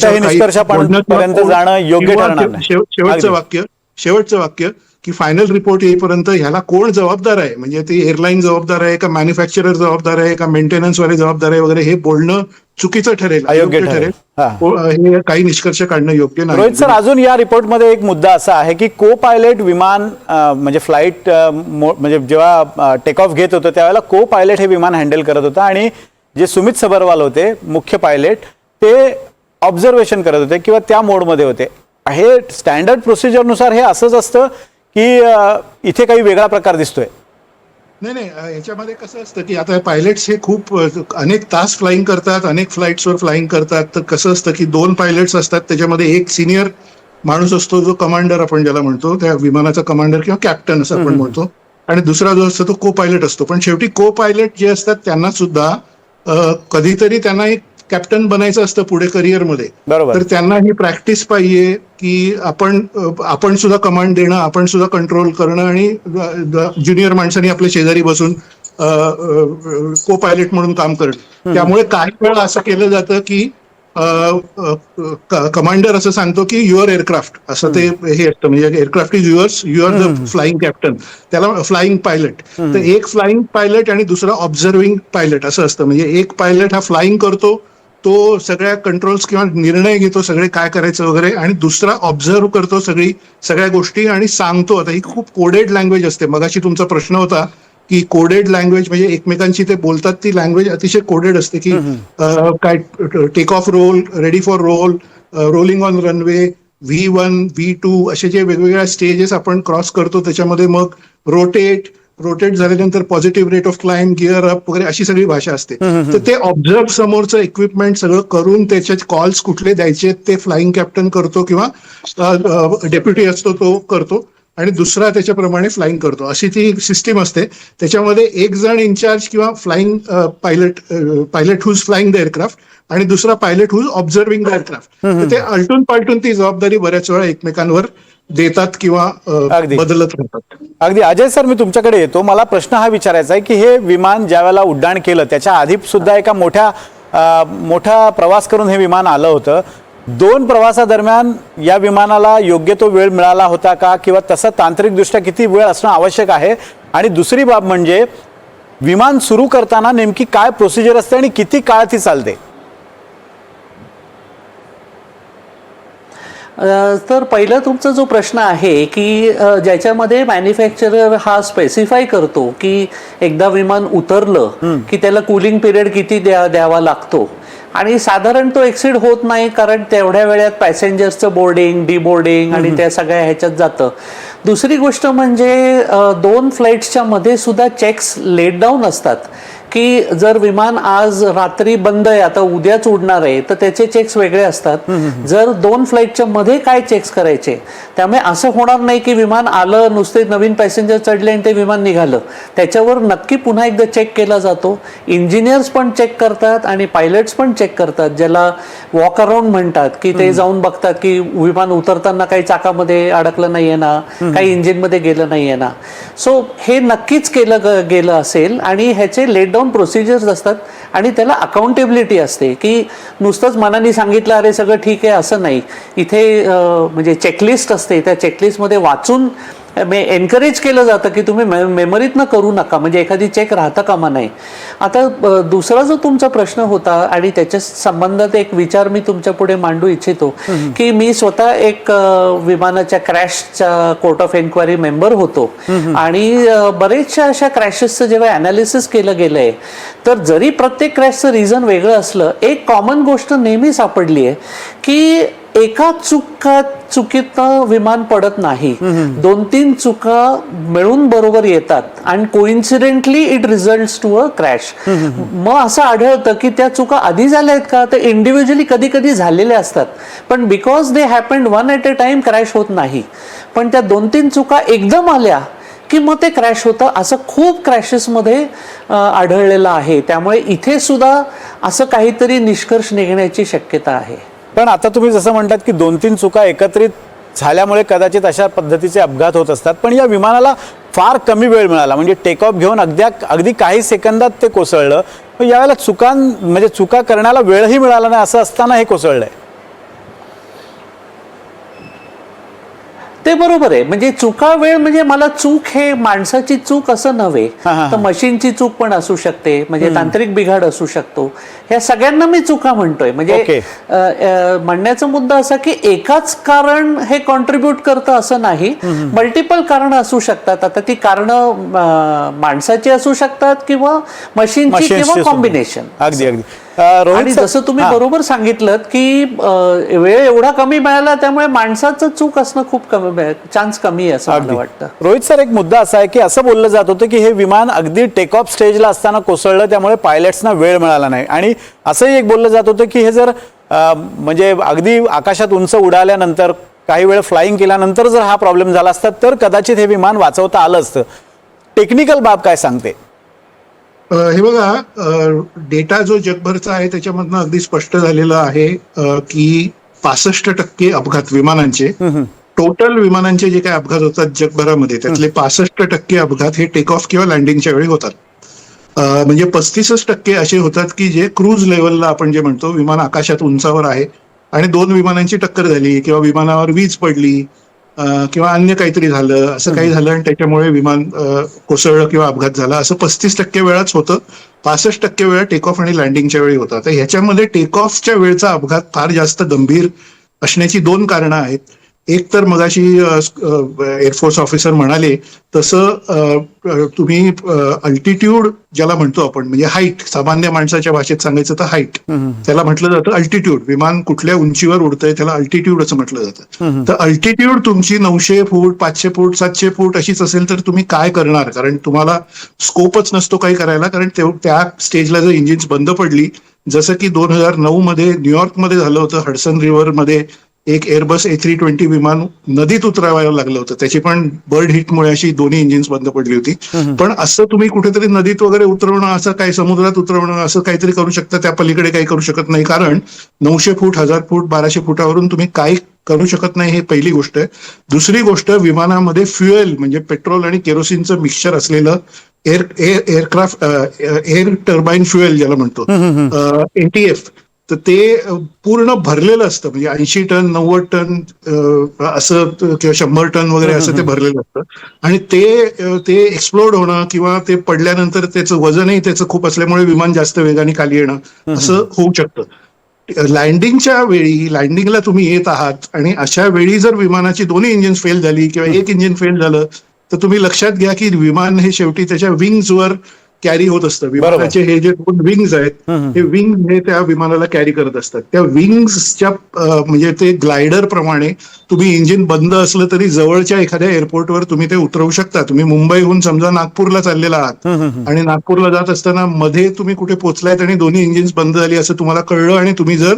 शेवटचं वाक्य की फायनल रिपोर्ट येईपर्यंत ह्याला कोण जबाबदार आहे, म्हणजे ती एअरलाईन जबाबदार आहे का, मॅन्युफॅक्चरर जबाबदार आहे का, मेंटेनन्स वाले जबाबदार आहे वगैरे, हे बोलणं चुकीचं ठरेल, अयोग्य ठरेल. हे काही निष्कर्ष काढणं योग्य नाही. रोहित सर, अजून या रिपोर्टमध्ये एक मुद्दा असा आहे की को पायलट विमान म्हणजे फ्लाईट म्हणजे जेव्हा टेक ऑफ घेत होतं त्यावेळेला को पायलट हे विमान हँडल करत होता आणि जे सुमित सबरवाल होते मुख्य पायलट ते ऑब्झर्वेशन करत होते किंवा त्या मोडमध्ये होते. हे स्टँडर्ड प्रोसिजरनुसार हे असंच असतं की इथे काही वेगळा प्रकार दिसतोय? नाही, याच्यामध्ये कसं असतं की आता पायलट्स हे खूप अनेक तास फ्लाईंग करतात, अनेक फ्लाईट्सवर फ्लाईंग करतात. तर कसं असतं की 2 पायलट्स असतात, त्याच्यामध्ये एक सिनियर माणूस असतो जो कमांडर आपण ज्याला म्हणतो, त्या विमानाचा कमांडर किंवा कॅप्टन असं आपण म्हणतो, आणि दुसरा जो असतो तो को पायलट असतो. पण शेवटी को पायलट जे असतात त्यांना सुद्धा कधीतरी त्यांना एक कॅप्टन बनायचं असतं पुढे करिअरमध्ये. तर त्यांना ही प्रॅक्टिस पाहिजे की आपण सुद्धा कमांड देणं, आपण सुद्धा कंट्रोल करणं आणि ज्युनियर माणसांनी आपल्या शेजारी बसून को पायलट म्हणून काम करणं. त्यामुळे काही वेळा असं केलं जातं की कमांडर असं सांगतो की युअर एअरक्राफ्ट, असं ते हे असतं, म्हणजे aircraft is yours, you are the flying captain, त्याला फ्लाइंग पायलट. तर एक फ्लाइंग पायलट आणि दुसरा ऑब्झर्विंग पायलट असं असतं. म्हणजे एक पायलट हा फ्लाइंग करतो, तो सगळ्या कंट्रोल्स किंवा निर्णय घेतो सगळे काय करायचं वगैरे, आणि दुसरा ऑब्झर्व करतो सगळ्या गोष्टी आणि सांगतो. आता ही खूप कोडेड लँग्वेज असते. मगाशी तुमचा प्रश्न होता की कोडेड लँग्वेज म्हणजे एकमेकांशी ते बोलतात, ती लँग्वेज अतिशय कोडेड असते की काय take off roll, ready for roll, rolling on runway, V1, V2 असे जे वेगवेगळ्या स्टेजेस आपण क्रॉस करतो, त्याच्यामध्ये मग रोटेट झाल्यानंतर positive rate of climb, gear up वगैरे अशी सगळी भाषा असते. तर ते ऑब्झर्व समोरचं इक्विपमेंट सगळं करून त्याचे कॉल्स कुठले द्यायचे ते फ्लाइंग कॅप्टन करतो किंवा डेप्युटी असतो तो करतो, आणि दुसरा त्याच्याप्रमाणे फ्लाइंग करतो. अशी ती सिस्टीम असते. त्याच्यामध्ये एक जण इन्चार्ज किंवा flying pilot who's flying the aircraft आणि दुसरा pilot who's observing the aircraft. तर ते आलटून पालटून ती जबाबदारी बऱ्याच वेळा एकमेकांवर देतात किंवा बदलत राहतात. अगदी. अजय सर, मी तुमच्याकडे येतो. मला प्रश्न हा विचारायचा आहे की हे विमान ज्या वेळेला उड्डाण केलं त्याच्या आधी सुद्धा एका मोठा प्रवास करून हे विमान आलं होतं. 2 प्रवासादरम्यान या विमानाला योग्य तो वेळ मिळाला होता का, किंवा तसं तांत्रिकदृष्ट्या किती वेळ असणं आवश्यक आहे? आणि दुसरी बाब म्हणजे विमान सुरू करताना नेमकी काय प्रोसिजर असते आणि किती काळ ती चालते? तर पहिला तुमचा जो प्रश्न आहे की ज्याच्यामध्ये मॅन्युफॅक्चरर हा स्पेसिफाय करतो की एकदा विमान उतरलं की त्याला कूलिंग पिरियड किती द्यावा लागतो, आणि साधारण तो एक्सिड होत नाही, कारण तेवढ्या वेळात पॅसेंजर्सचं बोर्डिंग, डिबोर्डिंग आणि त्या सगळ्या ह्याच्यात जातं. दुसरी गोष्ट म्हणजे 2 फ्लाईट्सच्या मध्ये सुद्धा चेक्स लेट डाऊन असतात की जर विमान आज रात्री बंद आहे, आता उद्याच उडणार आहे, तर त्याचे चेक्स वेगळे असतात. जर 2 फ्लाईटच्या मध्ये काय चेक्स करायचे, त्यामुळे असं होणार नाही की विमान आलं, नुसते नवीन पॅसेंजर चढले आणि ते विमान निघालं. त्याच्यावर नक्की पुन्हा एकदा चेक केला जातो. इंजिनियर्स पण चेक करतात आणि पायलट्स पण चेक करतात, ज्याला वॉक अराउंड म्हणतात, की ते जाऊन बघतात की विमान उतरताना काही चाकामध्ये अडकलं नाहीये ना, काही इंजिनमध्ये गेलं नाहीये ना. सो हे नक्कीच केलं गेलं असेल आणि ह्याचे लेट प्रोसिजर्स असतात आणि त्याला अकाउंटेबिलिटी असते की नुसतंच मनाने सांगितलं अरे सगळं ठीक आहे असं नाही. इथे म्हणजे चेकलिस्ट असते, त्या चेकलिस्टमध्ये वाचून एनकरेज केलं जातं की तुम्ही मेमरीतनं करू नका, म्हणजे एखादी चेक राहता कामा नाही. आता दुसरा जो तुमचा प्रश्न होता आणि त्याच्या संबंधात एक विचार मी तुमच्या पुढे मांडू इच्छितो की मी स्वतः एक विमानाच्या क्रॅशच्या कोर्ट ऑफ एन्क्वायरी मेंबर होतो आणि बरेचशा अशा क्रॅशेसचं जेव्हा अनालिसिस केलं गेलंय, तर जरी प्रत्येक क्रॅशचं रिझन वेगळं असलं, एक कॉमन गोष्ट नेहमी सापडली आहे की एका चुकीतनं विमान पडत नाही, 2-3 चुका मिळून बरोबर येतात आणि coincidentally it results to a crash. मग असं आढळतं की त्या चुका आधी झाल्या आहेत का, तर इंडिव्हिज्युअली कधी कधी झालेल्या असतात, पण because they happened one at a time crash होत नाही. पण त्या 2-3 चुका एकदम आल्या की मग ते क्रॅश होतं. असं खूप क्रॅशेसमध्ये आढळलेलं आहे. त्यामुळे इथे सुद्धा असं काहीतरी निष्कर्ष निघण्याची शक्यता आहे. पण आता तुम्ही जसं म्हणतात की 2-3 चुका एकत्रित झाल्यामुळे कदाचित अशा पद्धतीचे अपघात होत असतात, पण या विमानाला फार कमी वेळ मिळाला, म्हणजे टेक ऑफ घेऊन अगदी काही सेकंदात ते कोसळलं. पण यावेळेला चुका करण्याला वेळही मिळाला नाही, असं असताना हे कोसळलंय. ते बरोबर आहे. म्हणजे चुका वेळ म्हणजे मला चूक हे माणसाची चूक असं नव्हे, तर मशीनची चूक पण असू शकते, म्हणजे तांत्रिक बिघाड असू शकतो. ह्या सगळ्यांना मी चुका म्हणतोय. म्हणजे म्हणण्याचा मुद्दा असा की एकाच कारण हे कॉन्ट्रीब्यूट करतं असं नाही, मल्टिपल कारण असू शकतात. आता ती कारणं माणसाची असू शकतात किंवा मशीनची किंवा कॉम्बिनेशन. अगदी अगदी. आणि जसं तुम्ही बरोबर सांगितलं की वेळ एवढा कमी मिळाला, त्यामुळे माणसाचं चूक असणं खूप कमी, चान्स कमी आहे असं मला वाटतं. रोहित सर, एक मुद्दा असा आहे की असं बोललं जात होतं की हे विमान अगदी टेक ऑफ स्टेजला असताना कोसळलं, त्यामुळे पायलट्सना वेळ मिळाला नाही. आणि असंही एक बोललं जात होतं की हे जर म्हणजे अगदी आकाशात उंच उडाल्यानंतर काही वेळ फ्लाईंग केल्यानंतर जर हा प्रॉब्लेम झाला असता तर कदाचित हे विमान वाचवता आलं असतं. टेक्निकल बाब काय सांगते? हे बघा, डेटा जो जगभरचा आहे त्याच्यामधनं अगदी स्पष्ट झालेलं आहे की 65% अपघात विमानांचे, टोटल विमानांचे जे काही अपघात होतात जगभरामध्ये, त्यातले 65% अपघात हे टेक ऑफ किंवा लँडिंगच्या वेळी होतात. म्हणजे 35% असे होतात की जे क्रूज लेवलला आपण जे म्हणतो, विमान आकाशात उंचावर आहे आणि 2 विमानांची टक्कर झाली किंवा विमानावर वीज पडली किंवा अन्य काहीतरी झालं, असं काही झालं आणि त्याच्यामुळे विमान कोसळलं किंवा अपघात झाला, असं 35% वेळाच होतं. 65% वेळा टेक ऑफ आणि लँडिंगच्या वेळी होता. तर ह्याच्यामध्ये टेक ऑफच्या वेळचा अपघात फार जास्त गंभीर असण्याची 2 कारणं आहेत. एक तर मगाशी एअरफोर्स ऑफिसर म्हणाले तसं तुम्ही अल्टिट्यूड ज्याला म्हणतो आपण, म्हणजे हाईट, सामान्य माणसाच्या भाषेत सांगायचं तर हाईट, त्याला म्हटलं जातं अल्टिट्यूड. विमान कुठल्या उंचीवर उडतंय त्याला अल्टिट्यूड असं म्हटलं जातं. तर अल्टिट्यूड तुमची 900 फूट, 500 फूट, 700 फूट अशीच असेल तर तुम्ही काय करणार, कारण तुम्हाला स्कोपच नसतो काही करायला. कारण त्या स्टेजला जर इंजिन्स बंद पडली, जसं की 2009 मध्ये न्यूयॉर्कमध्ये झालं होतं, हडसन रिव्हरमध्ये एक एअरबस A320 विमान नदीत उतरावायला लागलं होतं. त्याची पण बर्ड हिटमुळे अशी दोन्ही इंजिन्स बंद पडली होती. पण असं तुम्ही कुठेतरी नदीत वगैरे उतरवणं, असं काही समुद्रात उतरवणं, असं काहीतरी करू शकता, त्या पलीकडे काही करू शकत नाही. कारण 900 फूट, 1000 फूट, 1200 फुटावरून तुम्ही काही करू शकत नाही, हे पहिली गोष्ट आहे. दुसरी गोष्ट, विमानामध्ये फ्युएल म्हणजे पेट्रोल आणि केरोसिनचं मिक्सचर असलेलं एअरक्राफ्ट एअर टर्बाईन फ्युएल ज्याला म्हणतो, ATF, तर ते पूर्ण भरलेलं असतं. म्हणजे 80 टन, 90 टन असं किंवा 100 टन वगैरे असं ते भरलेलं असतं. आणि ते एक्सप्लोड होणं किंवा ते पडल्यानंतर त्याचं वजनही त्याचं खूप असल्यामुळे विमान जास्त वेगाने खाली येणं असं होऊ शकतं. लँडिंगच्या वेळी, लँडिंगला तुम्ही येत आहात आणि अशा वेळी जर विमानाची दोन्ही इंजिन फेल झाली किंवा एक इंजिन फेल झालं, तर तुम्ही लक्षात घ्या की विमान हे शेवटी त्याच्या विंग्सवर कॅरी होत असतं. विमानाचे हे जे 2 विंग्स आहेत, हे विंग हे त्या विमानाला कॅरी करत असतात. त्या विंग्सच्या म्हणजे ते ग्लायडर प्रमाणे तुम्ही इंजिन बंद असलं तरी जवळच्या एखाद्या एअरपोर्टवर तुम्ही ते उतरवू शकता. तुम्ही मुंबईहून समजा नागपूरला चाललेला आहात आणि नागपूरला जात असताना मध्ये तुम्ही कुठे पोहोचलायत आणि दोन्ही इंजिन्स बंद झाली असं तुम्हाला कळलं आणि तुम्ही जर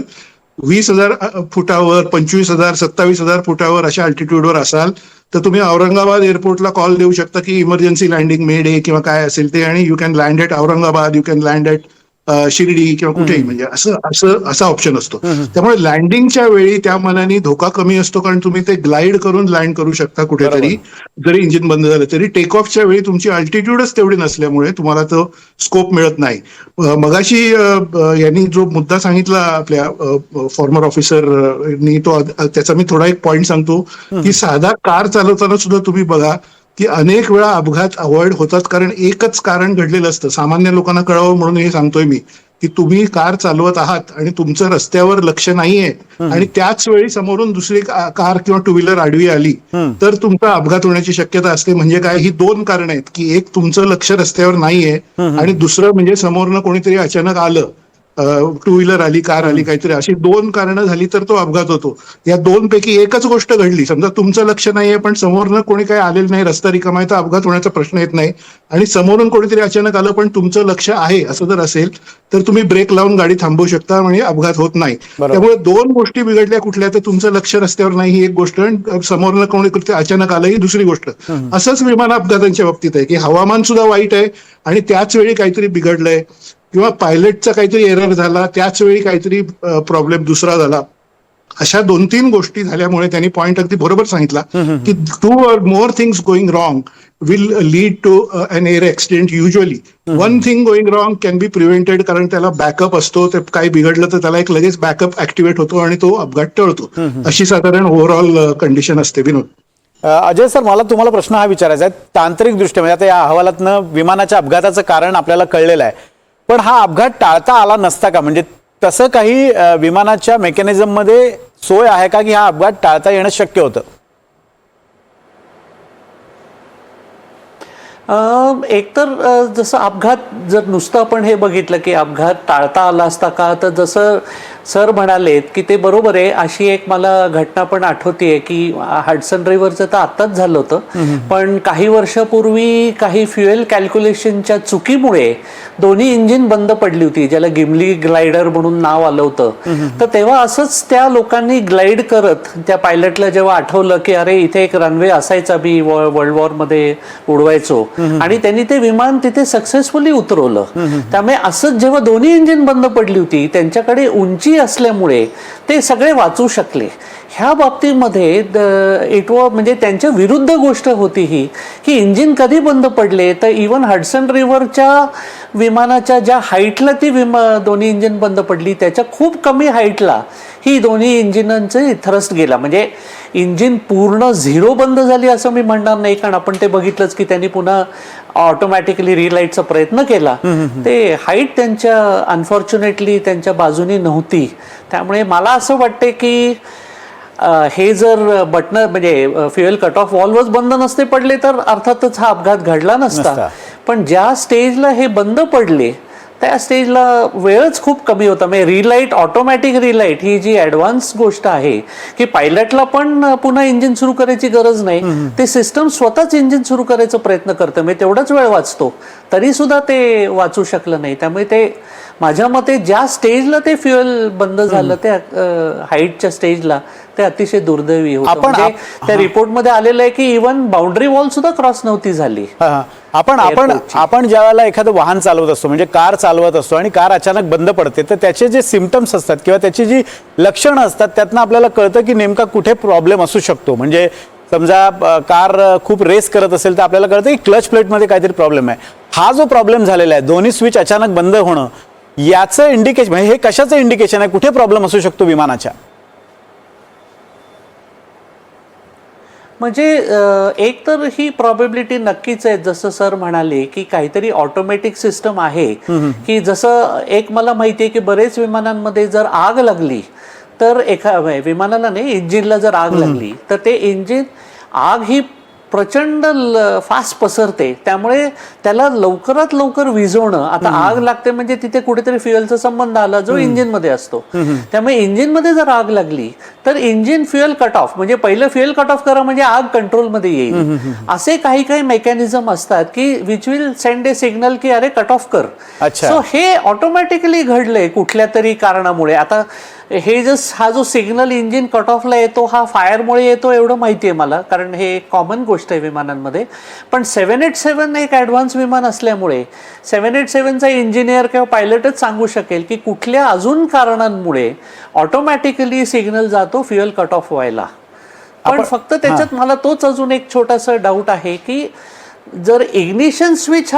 20,000 फुटावर, 25,000, 27,000 फुटावर अशा अल्टिट्यूडवर असाल तर तुम्ही औरंगाबाद एअरपोर्टला कॉल देऊ शकता की इमर्जन्सी लँडिंग मेड आहे किंवा काय असेल ते, आणि you can land at Aurangabad, you can land at Shirdi किंवा कुठेही, म्हणजे असा ऑप्शन असतो. त्यामुळे लँडिंगच्या वेळी त्या मानाने धोका कमी असतो, कारण तुम्ही ते ग्लाइड करून लँड करू शकता कुठेतरी, जरी इंजिन बंद झालं तरी. टेक ऑफच्या वेळी तुमची अल्टिट्यूडच तेवढी नसल्यामुळे तुम्हाला तो स्कोप मिळत नाही. मगाशी यांनी जो मुद्दा सांगितला आपल्या फॉर्मर ऑफिसरनी, तो त्याचा मी थोडा एक पॉइंट सांगतो की साधा कार चालवताना सुद्धा तुम्ही बघा की अनेक वेळा अपघात अवॉइड होतात, कारण एकच कारण घडलेलं असतं. सामान्य लोकांना कळावं म्हणून हे सांगतोय मी की तुम्ही कार चालवत आहात आणि तुमचं रस्त्यावर लक्ष नाहीये आणि त्याच वेळी समोरून दुसरी कार किंवा टू व्हीलर आडवी आली तर तुमचा अपघात होण्याची शक्यता असते. म्हणजे काय, ही 2 कारणं आहेत की एक तुमचं लक्ष रस्त्यावर नाहीये आणि दुसरं म्हणजे समोरनं कोणीतरी अचानक आलं टू व्हीलर आली, कार आली, काहीतरी अशी 2 कारणं झाली तर तो अपघात होतो. या 2 पैकी एकच गोष्ट घडली, समजा तुमचं लक्ष नाहीये पण समोरनं कोणी काही आलेलं नाही, रस्ता रिकामा आहे, तर अपघात होण्याचा प्रश्न येत नाही. आणि समोरून कोणीतरी अचानक आलं पण तुमचं लक्ष आहे असं जर असेल तर तुम्ही ब्रेक लावून गाडी थांबवू शकता, म्हणजे अपघात होत नाही. त्यामुळे 2 गोष्टी बिघडल्या कुठल्या, तर तुमचं लक्ष रस्त्यावर नाही ही एक गोष्ट, आणि समोरनं कोणी अचानक आलं ही दुसरी गोष्ट. असंच विमान अपघातांच्या बाबतीत आहे की हवामान सुद्धा वाईट आहे आणि त्याच वेळी काहीतरी बिघडलंय, किंवा पायलटचा काहीतरी एरर झाला, त्याच वेळी काहीतरी प्रॉब्लेम दुसरा झाला. अशा 2-3 गोष्टी झाल्यामुळे त्यांनी पॉइंट अगदी बरोबर सांगितला की 2 or more things going wrong will lead to an air accident usually. One thing going wrong can be prevented, कारण त्याला बॅकअप असतो, ते काही बिघडलं तर त्याला एक लगेच बॅकअप ऍक्टिव्हेट होतो आणि तो अपघात टळतो. अशी साधारण ओव्हरऑल कंडिशन असते. विनोद, अजय सर, मला तुम्हाला प्रश्न हा विचारायचा आहे. तांत्रिक दृष्ट्या म्हणजे आता या अहवालातनं विमानाच्या अपघाताचं कारण आपल्याला कळलेलं आहे, पण हा अपघात टाळता आला नसता का? म्हणजे तसं काही विमानाच्या मेकॅनिझम मध्ये सोय आहे का की हा अपघात टाळता येणं शक्य होतं? एकतर जसं अपघात जर नुसतं आपण हे बघितलं की अपघात टाळता आला असता का, तर जसं सर म्हणालेत की ते बरोबर आहे. अशी एक मला घटना पण आठवतीये की हडसन रिव्हरचं तर आत्ताच झालं होतं, पण काही वर्षापूर्वी काही फ्युएल कॅल्क्युलेशनच्या चुकीमुळे दोन्ही इंजिन बंद पडली होती, ज्याला गिमली ग्लायडर म्हणून नाव आलं होतं. तर तेव्हा असंच त्या लोकांनी ग्लाइड करत त्या पायलटला जेव्हा आठवलं की अरे इथे एक रनवे असायचा, मी वर्ल्ड वॉर मध्ये उडवायचो, आणि त्यांनी ते विमान तिथे सक्सेसफुली उतरवलं. त्यामुळे असंच जेव्हा दोन्ही इंजिन बंद पडली होती, त्यांच्याकडे उंची असल्यामुळे ते सगळे वाचू शकले. ह्या बाबतीमध्ये म्हणजे त्यांच्या विरुद्ध गोष्ट होती ही की इंजिन कधी बंद पडले, तर इव्हन हडसन रिव्हरच्या विमानाच्या ज्या हाईटला ती दोन्ही इंजिन बंद पडली, त्याच्या खूप कमी हाईटला ही दोन्ही इंजिनांचे थ्रस्ट गेला. म्हणजे इंजिन पूर्ण 0 बंद झाली असं मी म्हणणार नाही, कारण आपण ते बघितलंच की त्यांनी पुन्हा ऑटोमॅटिकली रिलाईटचा प्रयत्न केला. ते हाईट त्यांच्या अनफॉर्च्युनेटली त्यांच्या बाजूनी नव्हती. त्यामुळे मला असं वाटते की हे जर बटन म्हणजे फ्युएल कट ऑफ वॉल्वच बंद नसते पडले तर अर्थातच हा अपघात घडला नसता. पण ज्या स्टेजला हे बंद पडले त्या स्टेजला वेळच खूप कमी होता. म्हणजे रिलाईट, ऑटोमॅटिक रिलाईट ही जी ॲडव्हान्स गोष्ट आहे की पायलटला पण पुन्हा इंजिन सुरू करायची गरज नाही, ते सिस्टम स्वतःच इंजिन सुरू करायचा प्रयत्न करतं. म्हणजे तेवढाच वेळ वाचतो, तरी सुद्धा ते वाचू शकलं नाही. त्यामुळे ते माझ्या मते ज्या स्टेजला ते फ्युएल बंद झालं त्या हाईटच्या स्टेजला ते अतिशय दुर्दैवी होतं. म्हणजे त्या रिपोर्टमध्ये आलेलं आहे की इव्हन बाउंड्री वॉल सुद्धा क्रॉस नव्हती झाली. आपण ज्या वेळेला एखादं वाहन चालवत असतो, म्हणजे कार चालवत असतो आणि कार अचानक बंद पडते, तर त्याचे जे सिम्पटम्स असतात किंवा त्याची जी लक्षणं असतात त्यातनं आपल्याला कळतं की नेमका कुठे प्रॉब्लेम असू शकतो. म्हणजे समजा कार खूप रेस करत असेल तर आपल्याला कळतं की क्लच प्लेटमध्ये काहीतरी प्रॉब्लेम आहे. हा जो प्रॉब्लेम झालेला आहे, दोन्ही स्विच अचानक बंद होणं, याचं इंडिकेशन म्हणजे हे कशाचं इंडिकेशन आहे? कुठे प्रॉब्लेम असू शकतो विमानाच्या? म्हणजे एक तर ही प्रॉबेबिलिटी नक्कीच आहे, जसं सर म्हणाले की काहीतरी ऑटोमॅटिक सिस्टम आहे की जसं एक मला माहिती आहे की बरेच विमानांमध्ये जर आग लागली तर विमानाला नाही, इंजिनला जर आग लागली तर ते इंजिन आग ही प्रचंड फास्ट पसरते, त्यामुळे त्याला लवकरात लवकर विझवणं. आता आग लागते म्हणजे तिथे कुठेतरी फ्युएलचा संबंध आला जो इंजिनमध्ये असतो. त्यामुळे इंजिनमध्ये जर आग लागली तर इंजिन फ्युएल कट ऑफ, म्हणजे पहिलं फ्युएल कट ऑफ करा म्हणजे आग कंट्रोलमध्ये येईल. असे काही काही मेकॅनिझम असतात की which will send A signal की अरे कट ऑफ कर. सो हे ऑटोमॅटिकली घडलंय कुठल्या तरी कारणामुळे. आता हे हा जो सिग्नल इंजिन कट ऑफला येतो हा फायरमुळे येतो एवढं माहिती आहे मला, कारण हे कॉमन गोष्ट आहे विमानांमध्ये. पण 787 एक ॲडव्हान्स विमान असल्यामुळे 787चा इंजिनियर किंवा पायलटच सांगू शकेल की कुठल्या अजून कारणांमुळे ऑटोमॅटिकली सिग्नल जातो फ्युएल कट ऑफ व्हायला. पण फक्त त्याच्यात मला तोच अजून एक छोटासा डाऊट आहे की जर इग्निशन स्विच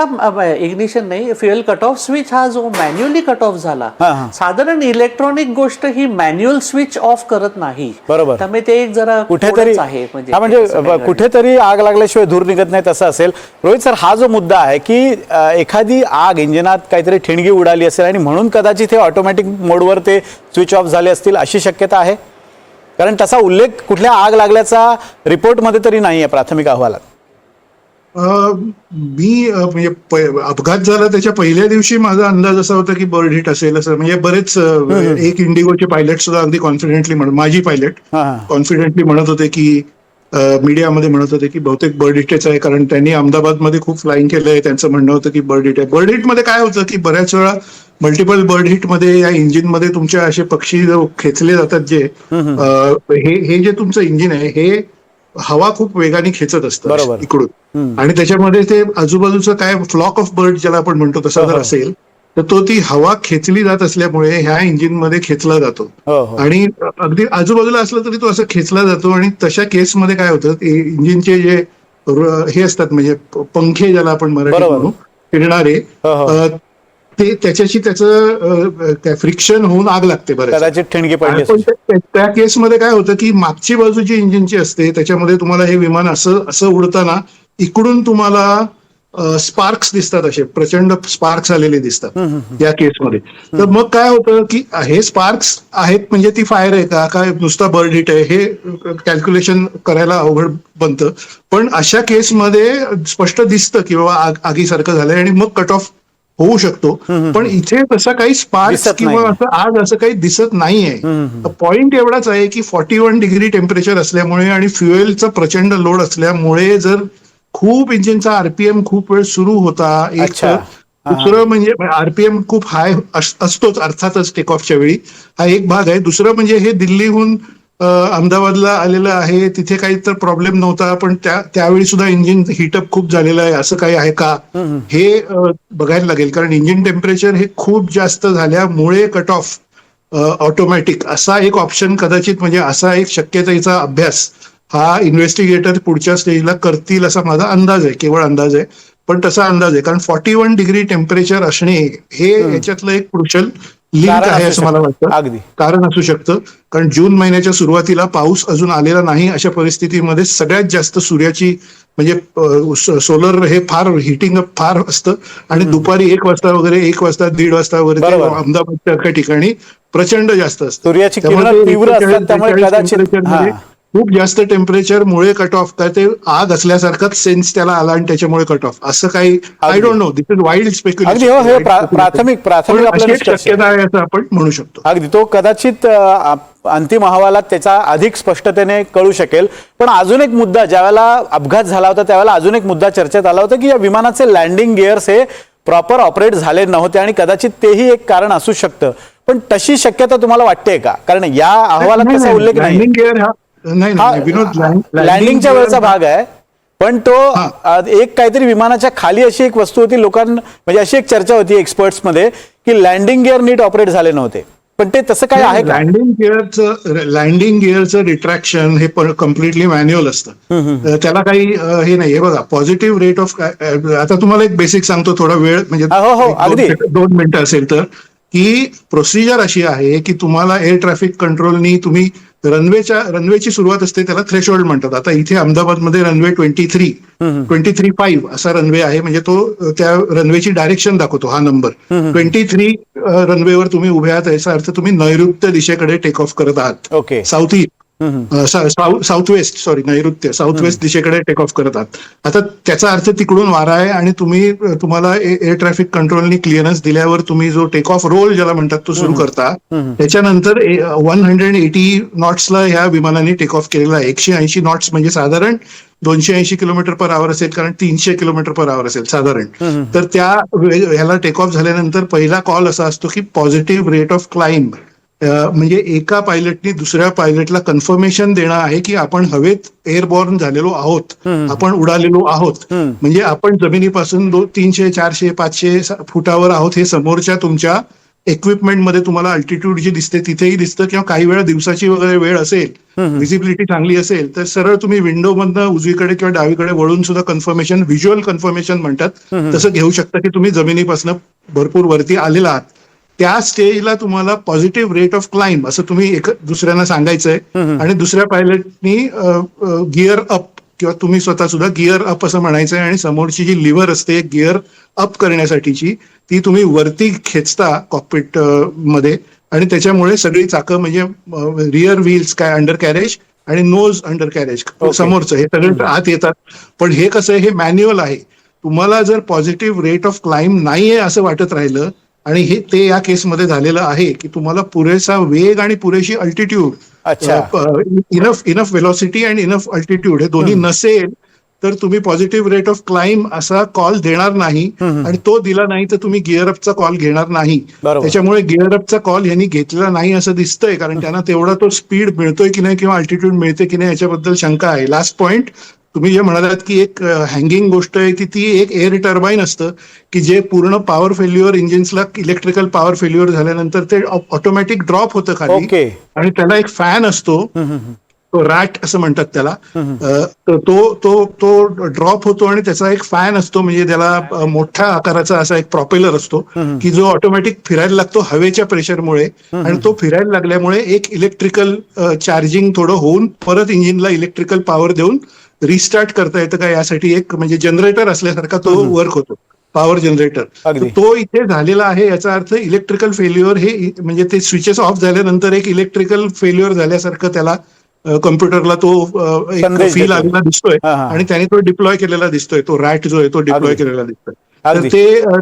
इग्निशन नाही, फ्युएल कट ऑफ स्विच हा जो मॅन्युअली कट ऑफ झाला, साधारण इलेक्ट्रॉनिक गोष्ट ही मॅन्युअल स्विच ऑफ करत नाही. बरोबर. त्यामुळे ते एक जरा कुठेतरी आहे, म्हणजे कुठेतरी आग लागल्याशिवाय धूर निघत नाही तसं असेल. रोहित सर, हा जो मुद्दा आहे की एखादी आग इंजिनात काहीतरी ठिणगी उडाली असेल आणि म्हणून कदाचित हे ऑटोमॅटिक मोडवर ते स्विच ऑफ झाले असतील, अशी शक्यता आहे? कारण तसा उल्लेख कुठल्या आग लागल्याचा रिपोर्टमध्ये तरी नाही आहे प्राथमिक अहवालात. म्हणजे अपघात झाला त्याच्या पहिल्या दिवशी माझा अंदाज असा होता की बर्ड हिट असेल असं, म्हणजे बरेच एक इंडिगोचे पायलट सुद्धा अगदी कॉन्फिडेंटली माझी पायलट कॉन्फिडेंटली म्हणत होते की मीडियामध्ये म्हणत होते की बहुतेक बर्ड हिटच आहे, कारण त्यांनी अहमदाबादमध्ये खूप फ्लाईंग केलंय, त्यांचं म्हणणं होतं की बर्ड हिट आहे. बर्ड हिटमध्ये काय होतं की बऱ्याच वेळा मल्टिपल बर्ड हिटमध्ये या इंजिनमध्ये तुमच्या असे पक्षी खेचले जातात जे हे जे तुमचं इंजिन आहे हे हवा खूप वेगाने खेचत असतं इकडून, आणि त्याच्यामध्ये ते आजूबाजूचं काय फ्लॉक ऑफ बर्ड ज्याला आपण म्हणतो तसा जर असेल तर तो ती हवा खेचली जात असल्यामुळे ह्या इंजिनमध्ये खेचला जातो, आणि अगदी आजूबाजूला असलं तरी तो असं खेचला जातो. आणि तशा केसमध्ये काय होतं, इंजिनचे जे हे असतात म्हणजे पंखे ज्याला आपण मराठीत म्हणू फिरणारे, ते त्याच्याशी त्याचं फ्रिक्शन होऊन आग लागते बरं, कदाचित ठिणगी पडली. पण त्या केसमध्ये काय होतं की मागची बाजू जी इंजिनची असते त्याच्यामध्ये तुम्हाला हे विमान असं उडताना इकडून तुम्हाला स्पार्क्स दिसतात, असे प्रचंड स्पार्क्स आलेले दिसतात या केसमध्ये. तर मग काय होतं की हे स्पार्क्स आहेत म्हणजे ती फायर आहे का काय नुसता बर्ड हिट आहे हे कॅल्क्युलेशन करायला अवघड बनतं. पण अशा केसमध्ये स्पष्ट दिसतं की बाबा आगीसारखं झालंय आणि मग कट ऑफ होऊ शकतो. पण इथे तसं काही स्पार्क्स किंवा असं आग असं काही दिसत नाहीये. पॉइंट एवढाच आहे की 41 डिग्री टेम्परेचर असल्यामुळे आणि फ्युएलचा प्रचंड लोड असल्यामुळे जर खूप इंजिनचा आरपीएम खूप वेळ सुरू होता, एक दुसरं म्हणजे आरपीएम खूप हाय असतोच अर्थातच टेक ऑफच्या वेळी, हा एक भाग आहे. दुसरं म्हणजे हे दिल्लीहून अहमदाबादला आलेलं आहे, तिथे काही तर प्रॉब्लेम नव्हता, पण त्यावेळी सुद्धा इंजिन हिटअप खूप झालेलं आहे, असं काही आहे का हे बघायला लागेल. कारण इंजिन टेम्परेचर हे खूप जास्त झाल्यामुळे कट ऑफ ऑटोमॅटिक असा एक ऑप्शन कदाचित, म्हणजे असा एक शक्यतेचा अभ्यास हा इन्व्हेस्टिगेटर पुढच्या स्टेजला करतील असा माझा अंदाज आहे, केवळ अंदाज आहे पण तसा अंदाज आहे. कारण 41 डिग्री टेम्परेचर असणे हे याच्यातलं एक क्रुशल लिंक आहे असं मला वाटतं, कारण असू शकतं. कारण जून महिन्याच्या सुरुवातीला पाऊस अजून आलेला नाही, अशा परिस्थितीमध्ये सगळ्यात जास्त सूर्याची म्हणजे सोलर हे फार हिटिंग अप फार असतं, आणि दुपारी 1 वाजता वगैरे 1 वाजता 1:30 वाजता वगैरे अहमदाबादच्या ठिकाणी प्रचंड जास्त असतं. सूर्याची किरण तीव्र असतात त्यामुळे कदाचित खूप जास्त टेम्परेचरमुळे कट ऑफ काय ते आग असल्यासारखाच सेन्स त्याला आला आणि त्याच्यामुळे कट ऑफ असं काही I don't know, this is wild speculation. प्राथमिक शक्यता आहे असं आपण म्हणू शकतो. अगदी तो कदाचित अंतिम अहवालात त्याचा अधिक स्पष्टतेने कळू शकेल. पण अजून एक मुद्दा, ज्यावेळेला अपघात झाला होता त्यावेळेला अजून एक मुद्दा चर्चेत आला होता की या विमानाचे लँडिंग गिअर्स हे प्रॉपर ऑपरेट झाले नव्हते आणि कदाचित तेही एक कारण असू शकतं. पण तशी शक्यता तुम्हाला वाटते का? कारण या अहवालात तसा उल्लेख नाही. लँडिंगच्या वेळेचा भाग आहे, पण तो एक काहीतरी विमानाच्या खाली अशी एक वस्तू होती, म्हणजे अशी एक चर्चा होती एक्सपर्ट्स मध्ये की लँडिंग गिअर नीट ऑपरेट झाले नव्हते. पण ते तसं काय आहे? लँडिंग गिअरचं रिट्रॅक्शन हे कम्प्लिटली मॅन्युअल असतं, त्याला काही हे नाही. बघा पॉझिटिव्ह रेट ऑफ, आता तुम्हाला एक बेसिक सांगतो, थोडा वेळ म्हणजे 2 मिनिटं असेल तर, की प्रोसिजर अशी आहे की तुम्हाला एअर ट्रॅफिक कंट्रोलनी तुम्ही रनवेची सुरुवात असते, त्याला थ्रेशोल्ड म्हणतात. आता इथे अहमदाबादमध्ये रनवे 23.5 असा रनवे आहे, म्हणजे तो त्या रनवेची डायरेक्शन दाखवतो हा नंबर. 23 रनवेवर तुम्ही उभे आहात याचा अर्थ तुम्ही नैऋत्य दिशेकडे टेक ऑफ करत आहात. साऊथ वेस्ट दिशेकडे टेक ऑफ करत आहात. आता त्याचा अर्थ तिकडून वारा आहे आणि तुम्हाला एअर ट्रॅफिक कंट्रोलनी क्लिअरन्स दिल्यावर तुम्ही जो टेक ऑफ रोल ज्याला म्हणतात तो सुरू करता. त्याच्यानंतर 180 नॉट्सला ह्या विमानाने टेक ऑफ केलेला आहे. 180 नॉट्स म्हणजे साधारण 280 किलोमीटर पर आवर असेल, कारण 300 किलोमीटर पर आवर असेल साधारण. तर त्या ह्याला टेक ऑफ झाल्यानंतर पहिला कॉल असा असतो की पॉझिटिव्ह रेट ऑफ क्लाइंब, म्हणजे एका पायलटनी दुसऱ्या पायलटला कन्फर्मेशन देणं आहे की आपण हवेत एअरबॉर्न झालेलो आहोत, आपण उडालेलो आहोत, म्हणजे आपण जमिनीपासून 300, 400, 500 फुटावर आहोत हे समोरच्या तुमच्या इक्विपमेंटमध्ये तुम्हाला अल्टिट्यूड जी दिसते तिथेही दिसतं, किंवा काही वेळा दिवसाची वगैरे वेळ असेल, व्हिजिबिलिटी चांगली असेल तर सरळ तुम्ही विंडो मधनं उजवीकडे किंवा डावीकडे वळून सुद्धा कन्फर्मेशन, व्हिज्युअल कन्फर्मेशन म्हणतात तसं घेऊ शकता की तुम्ही जमिनीपासून भरपूर वरती आलेला आहात. त्या स्टेजला तुम्हाला पॉझिटिव्ह रेट ऑफ क्लाइंब असं तुम्ही दुसऱ्यांना सांगायचंय, आणि दुसऱ्या पायलटनी गिअर अप किंवा तुम्ही स्वतः सुद्धा गिअर अप असं म्हणायचंय, आणि समोरची जी लिव्हर असते गिअर अप करण्यासाठीची ती तुम्ही वरती खेचता कॉकपिट मध्ये, आणि त्याच्यामुळे सगळी चाकं म्हणजे रिअर व्हील्स काय अंडर कॅरेज आणि नोज अंडर कॅरेज Okay. समोरचं, हे सगळे आत येतात. पण हे कसं आहे, हे मॅन्युअल आहे. तुम्हाला जर पॉझिटिव्ह रेट ऑफ क्लाइंब नाहीये असं वाटत राहिलं, आणि हे ते या केसमध्ये झालेलं आहे की तुम्हाला पुरेसा वेग आणि पुरेशी अल्टिट्यूड, अच्छा. इनफ वेलॉसिटी आणि इनफ अल्टिट्यूड हे दोन्ही नसेल तर तुम्ही पॉझिटिव्ह रेट ऑफ क्लाइंब असा कॉल देणार नाही. आणि तो दिला नाही तर तुम्ही गिअर अपचा कॉल घेणार नाही. बरोबर. त्याच्यामुळे गिअर अपचा कॉल यांनी घेतलेला नाही असं दिसतंय, कारण त्यांना तेवढा तो स्पीड मिळतोय की नाही किंवा अल्टिट्यूड मिळते की नाही याच्याबद्दल शंका आहे. लास्ट पॉइंट, तुम्ही जे म्हणालात की एक हँगिंग गोष्ट आहे की ती एक एअर टर्बाईन असतं की जे पूर्ण पॉवर फेल्युअर, इंजिन्सला इलेक्ट्रिकल पॉवर फेल्युअर झाल्यानंतर ते ऑटोमॅटिक ड्रॉप होतं खाली. Okay. आणि त्याला एक फॅन असतो, तो रॅट असं म्हणतात त्याला. तो तो तो ड्रॉप होतो आणि त्याचा एक फॅन असतो, म्हणजे त्याला मोठ्या आकाराचा असा एक प्रॉपेलर असतो की जो ऑटोमॅटिक फिरायला लागतो हवेच्या प्रेशरमुळे. आणि तो फिरायला लागल्यामुळे एक इलेक्ट्रिकल चार्जिंग थोडं होऊन परत इंजिनला इलेक्ट्रिकल पॉवर देऊन रिस्टार्ट करता येतं का, यासाठी एक म्हणजे जनरेटर असल्यासारखा तो वर्क होतो, पॉवर जनरेटर. अगदी. तो इथे झालेला आहे. याचा अर्थ इलेक्ट्रिकल फेल्युअर हे म्हणजे ते स्विचेस ऑफ झाल्यानंतर एक इलेक्ट्रिकल फेल्युअर झाल्यासारखं त्याला कम्प्युटरला तो एक संदेश फील देतो. आलेला दिसतोय. हा, हा. आणि त्याने तो डिप्लॉय केलेला दिसतोय, तो रॅट जो आहे तो डिप्लॉय अगदी. केलेला दिसतोय. तर अगदी.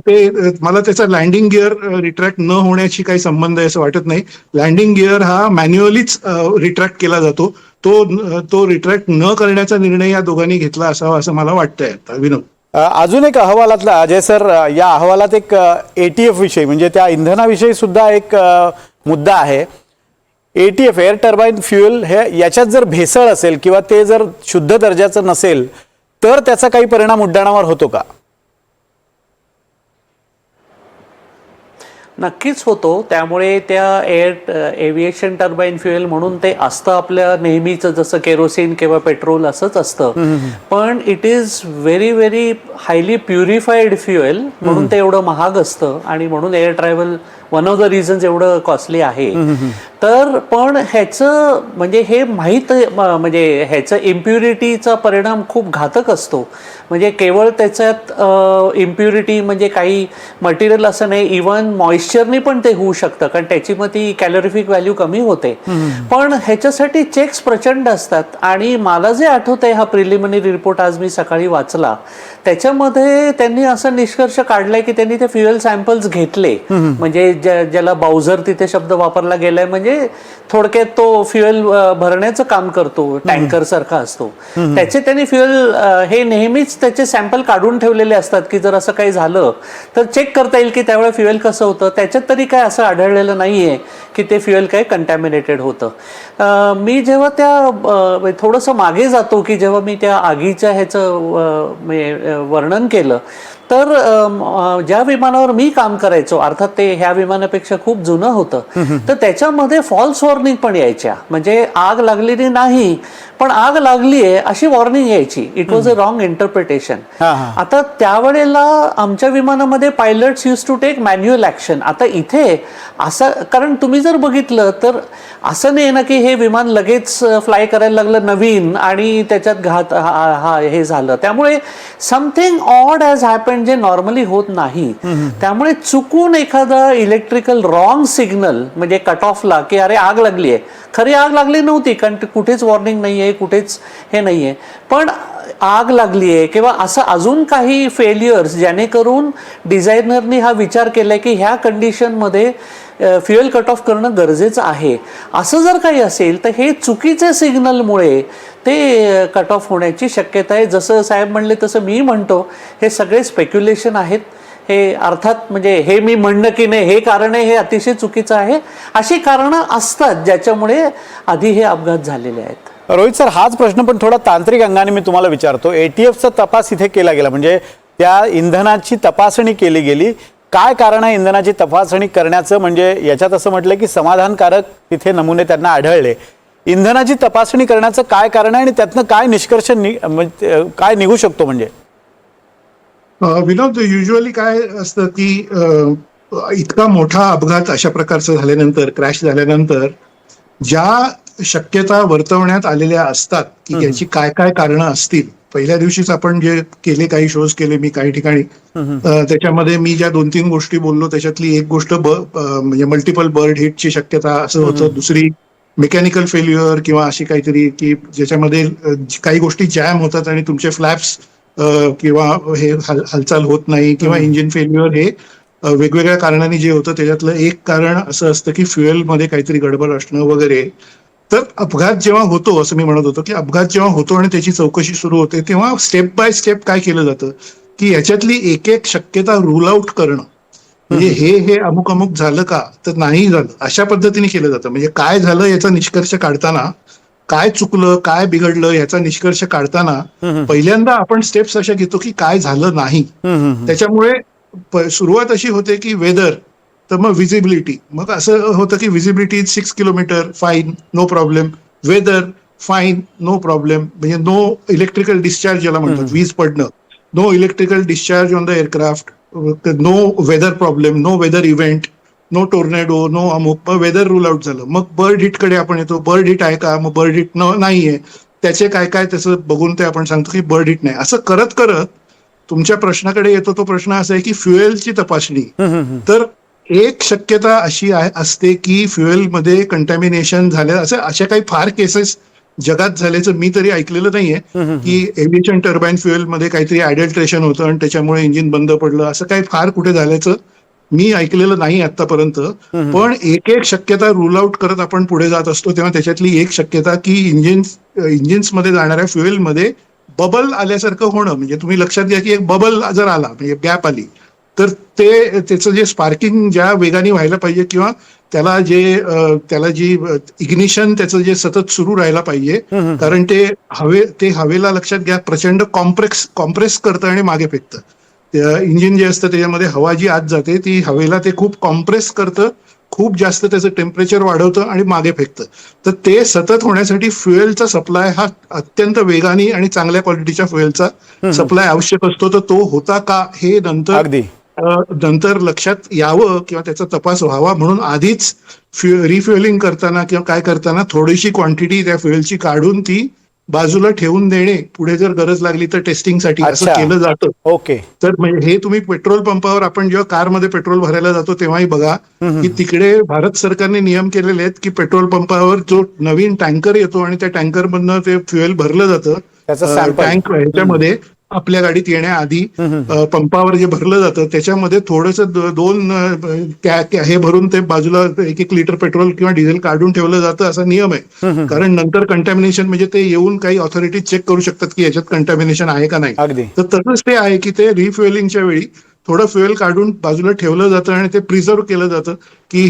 ते मला त्याचा लँडिंग गिअर रिट्रॅक्ट न होण्याची काही संबंध आहे असं वाटत नाही. लँडिंग गिअर हा मॅन्युअलीच रिट्रॅक्ट केला जातो. तो रिट्रॅक्ट न करण्याचा निर्णय या दोघांनी घेतला असावा असं मला वाटतंय आता. विनोद, अजून एक अहवालातला अजय सर, या अहवालात एक ATF विषयी म्हणजे त्या इंधनाविषयी सुद्धा एक मुद्दा आहे. ATF, एअर टर्बाईन फ्युएल, हे याच्यात जर भेसळ असेल किंवा ते जर शुद्ध दर्जाचं नसेल तर त्याचा काही परिणाम उड्डाणावर होतो का? नक्कीच होतो. त्यामुळे त्या एव्हिएशन टर्बाईन फ्युएल म्हणून ते असतं आपल्या नेहमीचं, जसं केरोसिन किंवा पेट्रोल असंच असतं. पण it is very very highly purified fuel, म्हणून ते एवढं महाग असतं आणि म्हणून air travel one of the reasons एवढं कॉस्टली आहे. तर पण ह्याचं म्हणजे हे माहीत, म्हणजे ह्याचं इम्प्युरिटीचा परिणाम खूप घातक असतो. म्हणजे केवळ त्याच्यात इम्प्युरिटी म्हणजे काही मटेरियल असं नाही, इव्हन मॉइश्चरनी पण ते होऊ शकतं, कारण त्याची मग ती कॅलोरिफिक व्हॅल्यू कमी होते. पण ह्याच्यासाठी चेक्स प्रचंड असतात. आणि मला जे आठवतंय, हा प्रिलिमिनरी रिपोर्ट आज मी सकाळी वाचला, त्याच्यामध्ये त्यांनी असा निष्कर्ष काढलाय की त्यांनी ते फ्युएल सॅम्पल्स घेतले, म्हणजे ज्याला बाउझर तिथे शब्द वापरला गेलाय, म्हणजे थोडक्यात तो फ्युएल भरण्याचं काम करतो, टँकर सारखा असतो. त्याचे त्यांनी फ्युएल हे नेहमीच त्याचे सॅम्पल काढून ठेवलेले असतात की जर असं काही झालं तर चेक करता येईल की त्यावेळेला फ्युएल कसं होतं. त्याच्यात तरी काय असं आढळलेलं नाहीये की ते फ्युएल काय कंटॅमिनेटेड होतं. मी जेव्हा त्या थोडंसं मागे जातो की जेव्हा मी त्या आगीच्या ह्याचं वर्णन केलं, तर ज्या विमानावर मी काम करायचो, अर्थात ते ह्या विमानापेक्षा खूप जुनं होतं, तर त्याच्यामध्ये फॉल्स वॉर्निंग पण यायच्या. म्हणजे आग लागलेली नाही पण आग लागलीये अशी वॉर्निंग यायची. It was a wrong interpretation. आता त्यावेळेला आमच्या विमानामध्ये pilots use to take manual action. आता इथे असं, कारण तुम्ही जर बघितलं तर असं नाही ना की हे विमान लगेच फ्लाय करायला लागलं नवीन आणि त्याच्यात घात हे झालं. त्यामुळे समथिंग ऑड हॅज हॅपन जे नॉर्मली होत नाही. त्यामुळे चुकून एखादा इलेक्ट्रिकल रॉंग सिग्नल म्हणजे कट ऑफला की अरे आग लागली आहे, खरी आग लागली नव्हती कारण कुठेच वॉर्निंग नाहीये, कुठेच हे नाहीये, पण आग लागली आहे किंवा असं अजून काही फेल्युअर्स जेणेकरून डिझायनरनी हा विचार केलाय की ह्या कंडिशनमध्ये फ्युएल कट ऑफ करणं गरजेचं आहे, असं जर काही असेल तर हे चुकीचे सिग्नलमुळे ते कट ऑफ होण्याची शक्यता आहे. जसं साहेब म्हणले तसं मी म्हणतो, हे सगळे स्पेक्युलेशन आहेत. हे अर्थात म्हणजे हे मी म्हणणं की नाही हे कारण आहे हे अतिशय चुकीचं आहे. अशी कारणं असतात ज्याच्यामुळे आधी हे अपघात झालेले आहेत. रोहित सर, हाच प्रश्न पण थोडा तांत्रिक अंगाने मी तुम्हाला विचारतो. ATFचा तपास इथे केला गेला, म्हणजे त्या इंधनाची तपासणी केली गेली. काय कारण आहे इंधनाची तपासणी करण्याचं? म्हणजे याच्यात असं म्हटलं की समाधानकारक तिथे नमुने त्यांना आढळले. इंधनाची तपासणी करण्याचं काय कारण आहे आणि त्यातनं काय निष्कर्ष काय निघू शकतो? म्हणजे विनोद, युजली काय असतं की इतका मोठा अपघात अशा प्रकारचा झाल्यानंतर, क्रॅश झाल्यानंतर ज्या शक्यता वर्तवण्यात आलेल्या असतात की याची काय काय कारणं असतील. पहिल्या दिवशीच आपण जे केले, काही शोज केले मी काही ठिकाणी, त्याच्यामध्ये मी ज्या 2-3 गोष्टी बोललो त्याच्यातली एक गोष्ट म्हणजे मल्टिपल बर्ड हिटची शक्यता असं होतं. दुसरी मेकॅनिकल फेल्युअर किंवा अशी काहीतरी की ज्याच्यामध्ये काही गोष्टी जॅम होतात आणि तुमचे फ्लॅप्स किंवा हे हालचाल होत नाही किंवा इंजिन फेल्युअर हे वेगवेगळ्या कारणांनी जे होतं त्याच्यातलं एक कारण असं असतं की फ्युएलमध्ये काहीतरी गडबड असणं वगैरे. तर अपघात जेव्हा होतो, असं मी म्हणत होतो की अपघात जेव्हा होतो आणि त्याची चौकशी सुरू होते तेव्हा स्टेप बाय स्टेप काय केलं जातं की याच्यातली एक एक शक्यता रूल आउट करणं. म्हणजे हे अमुक अमुक झालं का, तर नाही झालं, अशा पद्धतीने केलं जातं. म्हणजे काय झालं याचा निष्कर्ष काढताना, काय चुकलं काय बिघडलं याचा निष्कर्ष काढताना पहिल्यांदा आपण स्टेप्स अशा घेतो की काय झालं नाही. त्याच्यामुळे सुरुवात अशी होते की वेदर, तर मग विजिबिलिटी, मग असं होतं की visibility 6 kilometre fine no problem, weather fine no problem, म्हणजे नो इलेक्ट्रिकल डिस्चार्ज ज्याला म्हणतात, वीज पडणं, no electrical discharge on the aircraft, no weather problem, no weather event, no tornado, no अमुक, मग वेदर रूल आउट झालं. मग बर्ड हिट कडे आपण येतो, बर्ड हिट आहे का, मग बर्ड हिट नाहीये, त्याचे काय काय त्याचं बघून ते आपण सांगतो की बर्ड हिट नाही. असं करत करत तुमच्या प्रश्नाकडे येतो. तो प्रश्न असा आहे की फ्युएलची तपासणी. तर एक शक्यता अशी असते की फ्युएलमध्ये कंटॅमिनेशन झालं, अशा काही फार केसेस जगात झाल्याचं मी तरी ऐकलेलं नाहीये की एव्हिएशन टर्बाईन फ्युएलमध्ये काहीतरी ॲडल्ट्रेशन होतं आणि त्याच्यामुळे इंजिन बंद पडलं, असं काही फार कुठे झाल्याचं मी ऐकलेलं नाही आतापर्यंत. पण एक एक शक्यता रूल आउट करत आपण पुढे जात असतो. तेव्हा त्याच्यातली एक शक्यता की इंजिन्समध्ये जाणाऱ्या फ्युएलमध्ये बबल आल्यासारखं होणं. म्हणजे तुम्ही लक्षात घ्या की एक बबल जर आला, म्हणजे गॅप आली, तर त्याचं जे स्पार्किंग ज्या वेगाने व्हायला पाहिजे किंवा त्याला जी इग्निशन त्याचं जे सतत सुरू राहायला पाहिजे, कारण ते हवेला लक्षात घ्या प्रचंड कॉम्प्रेस करतं आणि मागे फेकतं. इंजिन जे असतं त्याच्यामध्ये हवा जी आत जाते ती हवेला ते खूप कॉम्प्रेस करतं, खूप जास्त त्याचं टेम्परेचर वाढवतं आणि मागे फेकतं. तर ते सतत होण्यासाठी फ्युएलचा सप्लाय हा अत्यंत वेगाने आणि चांगल्या क्वालिटीच्या फ्युएलचा सप्लाय आवश्यक असतो. तर तो होता का हे नंतर लक्षात यावं किंवा त्याचा तपास व्हावा म्हणून आधीच रिफ्युएलिंग करताना किंवा काय करताना थोडीशी क्वांटिटी त्या फ्युएलची काढून ती बाजूला ठेवून देणे, पुढे जर गरज लागली तर टेस्टिंगसाठी, असं केलं जातं. ओके. तर म्हणजे हे तुम्ही पेट्रोल पंपावर, आपण जेव्हा कारमध्ये पेट्रोल भरायला जातो तेव्हाही बघा की तिकडे भारत सरकारने नियम केलेले आहेत की पेट्रोल पंपावर जो नवीन टँकर येतो आणि त्या टँकर मधनं ते फ्युएल भरलं जातं, टँक ह्याच्यामध्ये आपल्या गाडीत येण्याआधी पंपावर जे भरलं जातं त्याच्यामध्ये थोडंसं दोन हे भरून ते बाजूला 1-1 लिटर पेट्रोल किंवा डिझेल काढून ठेवलं जातं, असा नियम आहे. कारण नंतर कंटॅमिनेशन, म्हणजे ते येऊन काही ऑथॉरिटी चेक करू शकतात की याच्यात कंटॅमिनेशन आहे का नाही. तर तसंच ते आहे की ते रिफ्युएलिंगच्या वेळी थोडं फ्युएल काढून बाजूला ठेवलं जातं आणि ते प्रिझर्व केलं जातं की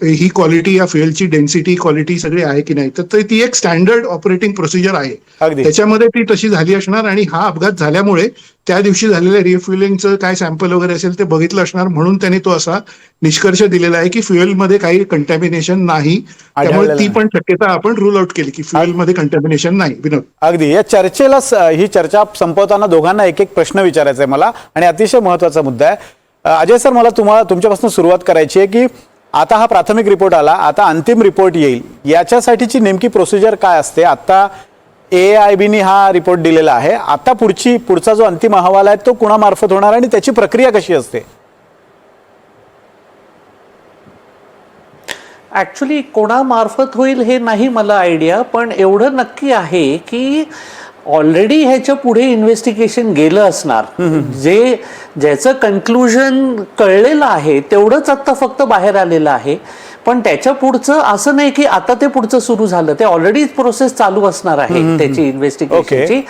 ही क्वालिटी, या फ्युएलची डेन्सिटी क्वालिटी सगळी आहे की नाही. तर ती एक स्टँडर्ड ऑपरेटिंग प्रोसिजर आहे, त्याच्यामध्ये ती तशी झाली असणार. आणि हा अपघात झाल्यामुळे त्या दिवशी झालेल्या रिफ्युएलिंगचं काय सॅम्पल वगैरे असेल ते बघितलं असणार, म्हणून त्यांनी तो असा निष्कर्ष दिलेला आहे की फ्युएलमध्ये काही कंटॅमिनेशन नाही. त्यामुळे ती पण शक्यता आपण रूल आउट केली की फ्युएलमध्ये कंटॅमिनेशन नाही. विनोद, अगदी या चर्चेला, ही चर्चा संपवताना दोघांना एक एक प्रश्न विचारायचा आहे मला, आणि अतिशय महत्वाचा मुद्दा आहे. अजय सर, मला तुमच्यापासून सुरुवात करायची आहे की आता हा प्राथमिक रिपोर्ट आला, आता अंतिम रिपोर्ट येईल, याच्यासाठीची नेमकी प्रोसिजर काय असते? आता AIBने हा रिपोर्ट दिलेला आहे, आता पुढचा जो अंतिम अहवाल आहे तो कुणामार्फत होणार आणि त्याची प्रक्रिया कशी असते? ऍक्च्युली कोणामार्फत होईल हे नाही मला आयडिया, पण एवढं नक्की आहे की ऑलरेडी ह्याच्या पुढे इन्व्हेस्टिगेशन गेलं असणार. ज्याचं कन्क्लुजन कळलेलं आहे तेवढंच आता फक्त बाहेर आलेलं आहे. पण त्याच्या पुढचं असं नाही की आता ते पुढचं सुरू झालं, ते ऑलरेडी प्रोसेस चालू असणार आहे त्याची इन्व्हेस्टिगेशनची.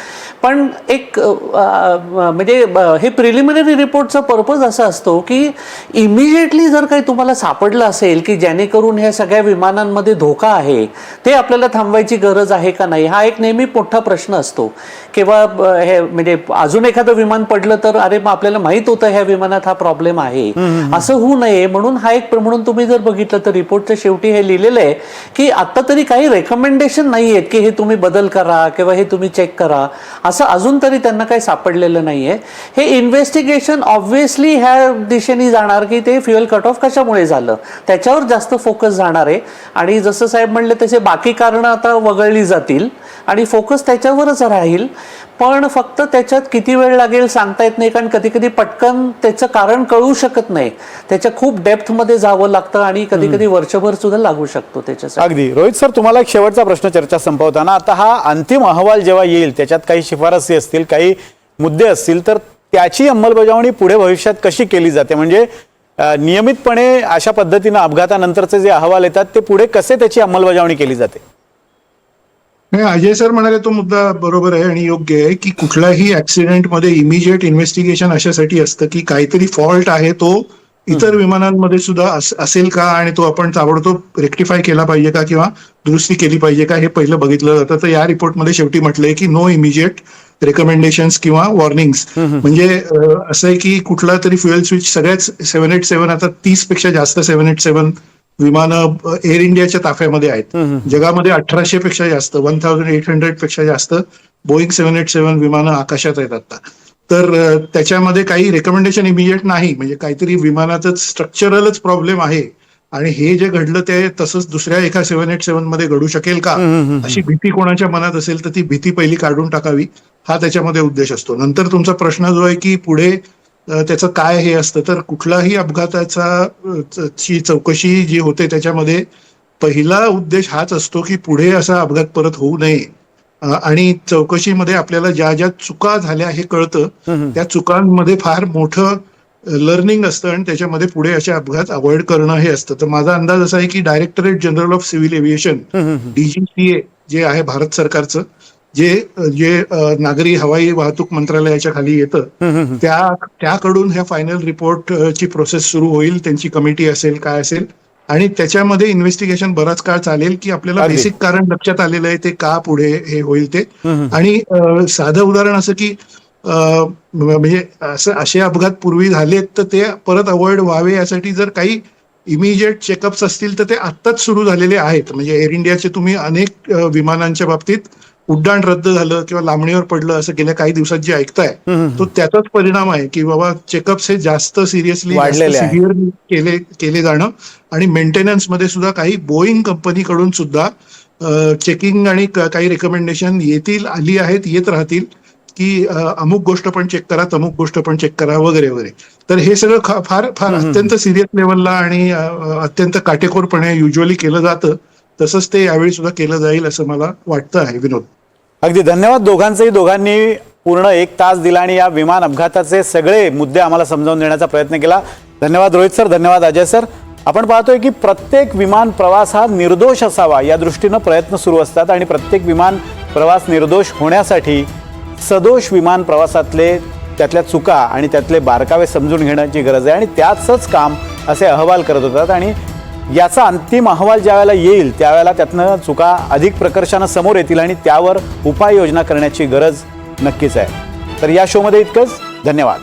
पण एक म्हणजे हे प्रिलिमिनरी रिपोर्टचा पर्पज असा असतो की इमिजिएटली जर काही तुम्हाला सापडलं असेल की जेणेकरून ह्या सगळ्या विमानांमध्ये धोका आहे, ते आपल्याला थांबवायची गरज आहे का नाही, हा एक नेहमी मोठा प्रश्न असतो. किंवा हे म्हणजे अजून एखादं विमान पडलं तर अरे मग आपल्याला माहित होतं ह्या विमानात हा प्रॉब्लेम आहे, असं होऊ नये म्हणून हा एक, म्हणून तुम्ही जर बघितलं तर रिपोर्टच्या शेवटी हे लिहिलेलं आहे की आता तरी काही रेकमेंडेशन नाही आहेत की हे तुम्ही बदल करा किंवा हे तुम्ही चेक करा, असं अजून तरी त्यांना काही सापडलेलं नाहीये. हे इन्व्हेस्टिगेशन ऑब्व्हियसली ह्या दिशेने जाणार की ते फ्युएल कट ऑफ कशामुळे झालं त्याच्यावर जास्त फोकस जाणार आहे. आणि जसं साहेब म्हणले तसे बाकी कारणं आता वगळली जातील आणि फोकस त्याच्यावरच राहील. पण फक्त त्याच्यात किती वेळ लागेल सांगता येत नाही, कारण कधी कधी पटकन त्याचं कारण कळू शकत नाही. त्याच्या खूप डेप्थमध्ये जावं लागतं आणि कधी कधी वर्षभर सुद्धा लागू शकतो त्याच्यासाठी. अगदी. रोहित सर, तुम्हाला एक शेवटचा प्रश्न चर्चा संपवताना, आता हा अंतिम अहवाल जेव्हा येईल त्याच्यात काही शिफारसी असतील, काही मुद्दे असतील, तर त्याची अंमलबजावणी पुढे भविष्यात कशी केली जाते? म्हणजे नियमितपणे अशा पद्धतीनं अपघातानंतरचे जे अहवाल येतात ते पुढे कसे त्याची अंमलबजावणी केली जाते? नाही, अजय सर म्हणाले तो मुद्दा बरोबर आहे आणि योग्य आहे की कुठल्याही ऍक्सिडेंटमध्ये इमिजिएट इन्व्हेस्टिगेशन अशासाठी असतं की काहीतरी फॉल्ट आहे तो इतर विमानांमध्ये सुद्धा असेल का आणि तो आपण ताबडतोब रेक्टिफाय केला पाहिजे का किंवा दुरुस्ती केली पाहिजे का हे पहिलं बघितलं जातं. तर या रिपोर्टमध्ये शेवटी म्हटलंय की नो इमिजिएट रेकमेंडेशन्स किंवा वॉर्निंग्स. म्हणजे असं आहे की कुठला तरी फ्युएल स्विच सगळ्याच 787 आता 30 पेक्षा जास्त 787 विमानं एअर इंडियाच्या ताफ्यामध्ये आहेत. जगामध्ये 1800 पेक्षा जास्त 1800 पेक्षा जास्त बोईंग 787 विमानं आकाशात आहेत आता. तर त्याच्यामध्ये काही रेकमेंडेशन इमिजिएट नाही, म्हणजे काहीतरी विमानाचं स्ट्रक्चरलच प्रॉब्लेम आहे आणि हे जे घडलं ते तसंच दुसऱ्या एका 787 मध्ये घडू शकेल का अशी भीती कोणाच्या मनात असेल तर ती भीती पहिली काढून टाकावी, हा त्याच्यामध्ये उद्देश असतो. नंतर तुमचा प्रश्न जो आहे की पुढे त्याचं काय हे असतं, तर कुठलाही अपघाताचा ची चौकशी जी होते त्याच्यामध्ये पहिला उद्देश हाच असतो की पुढे असा अपघात परत होऊ नये आणि चौकशीमध्ये आपल्याला ज्या ज्या चुका झाल्या हे कळतं. त्या चुकांमध्ये फार मोठं लर्निंग असतं आणि त्याच्यामध्ये पुढे असे अपघात अवॉइड करणं हे असतं. तर माझा अंदाज असा आहे की directorate general of civil aviation DGCA जे आहे भारत सरकारचं, जे जे नागरी हवाई वाहतूक मंत्रालयाच्या खाली येतं, त्याकडून ह्या फायनल रिपोर्ट ची प्रोसेस सुरू होईल. त्यांची कमिटी असेल काय असेल आणि त्याच्यामध्ये इन्व्हेस्टिगेशन बराच काळ चालेल की आपल्याला बेसिक कारण लक्षात आलेलं आहे ते का पुढे हे होईल ते. आणि साधं उदाहरण असं की म्हणजे असे अपघात पूर्वी झालेत तर ते परत अवॉइड व्हावे यासाठी जर काही इमिजिएट चेकअप्स असतील तर ते आत्ताच सुरू झालेले आहेत. म्हणजे एअर इंडियाचे तुम्ही अनेक विमानांच्या बाबतीत उड्डाण रद्द झालं किंवा लांबणीवर पडलं असं गेल्या काही दिवसात जे ऐकताय तो त्याचाच परिणाम आहे की बाबा चेकअप्स हे जास्त सिरियसली सिव्हिअर केले जाणं आणि मेंटेनन्स मध्ये सुद्धा काही बोईंग कंपनीकडून सुद्धा चेकिंग आणि काही रेकमेंडेशन आली आहेत, येत राहतील की अमुक गोष्ट पण चेक करा, तमुक गोष्ट पण चेक करा वगैरे वगैरे. तर हे सगळं फार फार अत्यंत सिरियस लेवलला आणि अत्यंत काटेकोरपणे युजली केलं जातं. तसंच ते यावेळी सुद्धा केलं जाईल असं मला वाटतं आहे. विनोद, अगदी धन्यवाद दोघांचेही. दोघांनी पूर्ण 1 तास दिला आणि या विमान अपघाताचे सगळे मुद्दे आम्हाला समजावून देण्याचा प्रयत्न केला. धन्यवाद रोहित सर, धन्यवाद अजय सर. आपण पाहतोय की प्रत्येक विमान प्रवास हा निर्दोष असावा या दृष्टीनं प्रयत्न सुरू असतात आणि प्रत्येक विमान प्रवास निर्दोष होण्यासाठी सदोष विमान प्रवासातले त्यातल्या चुका आणि त्यातले बारकावे समजून घेण्याची गरज आहे आणि त्याचंच काम असे अहवाल करत होतात. आणि याचा अंतिम अहवाल ज्यावेळेला येईल त्यावेळेला त्यातनं चुका अधिक प्रकर्षानं समोर येतील आणि त्यावर उपाययोजना करण्याची गरज नक्कीच आहे. तर या शोमध्ये इतकंच. धन्यवाद.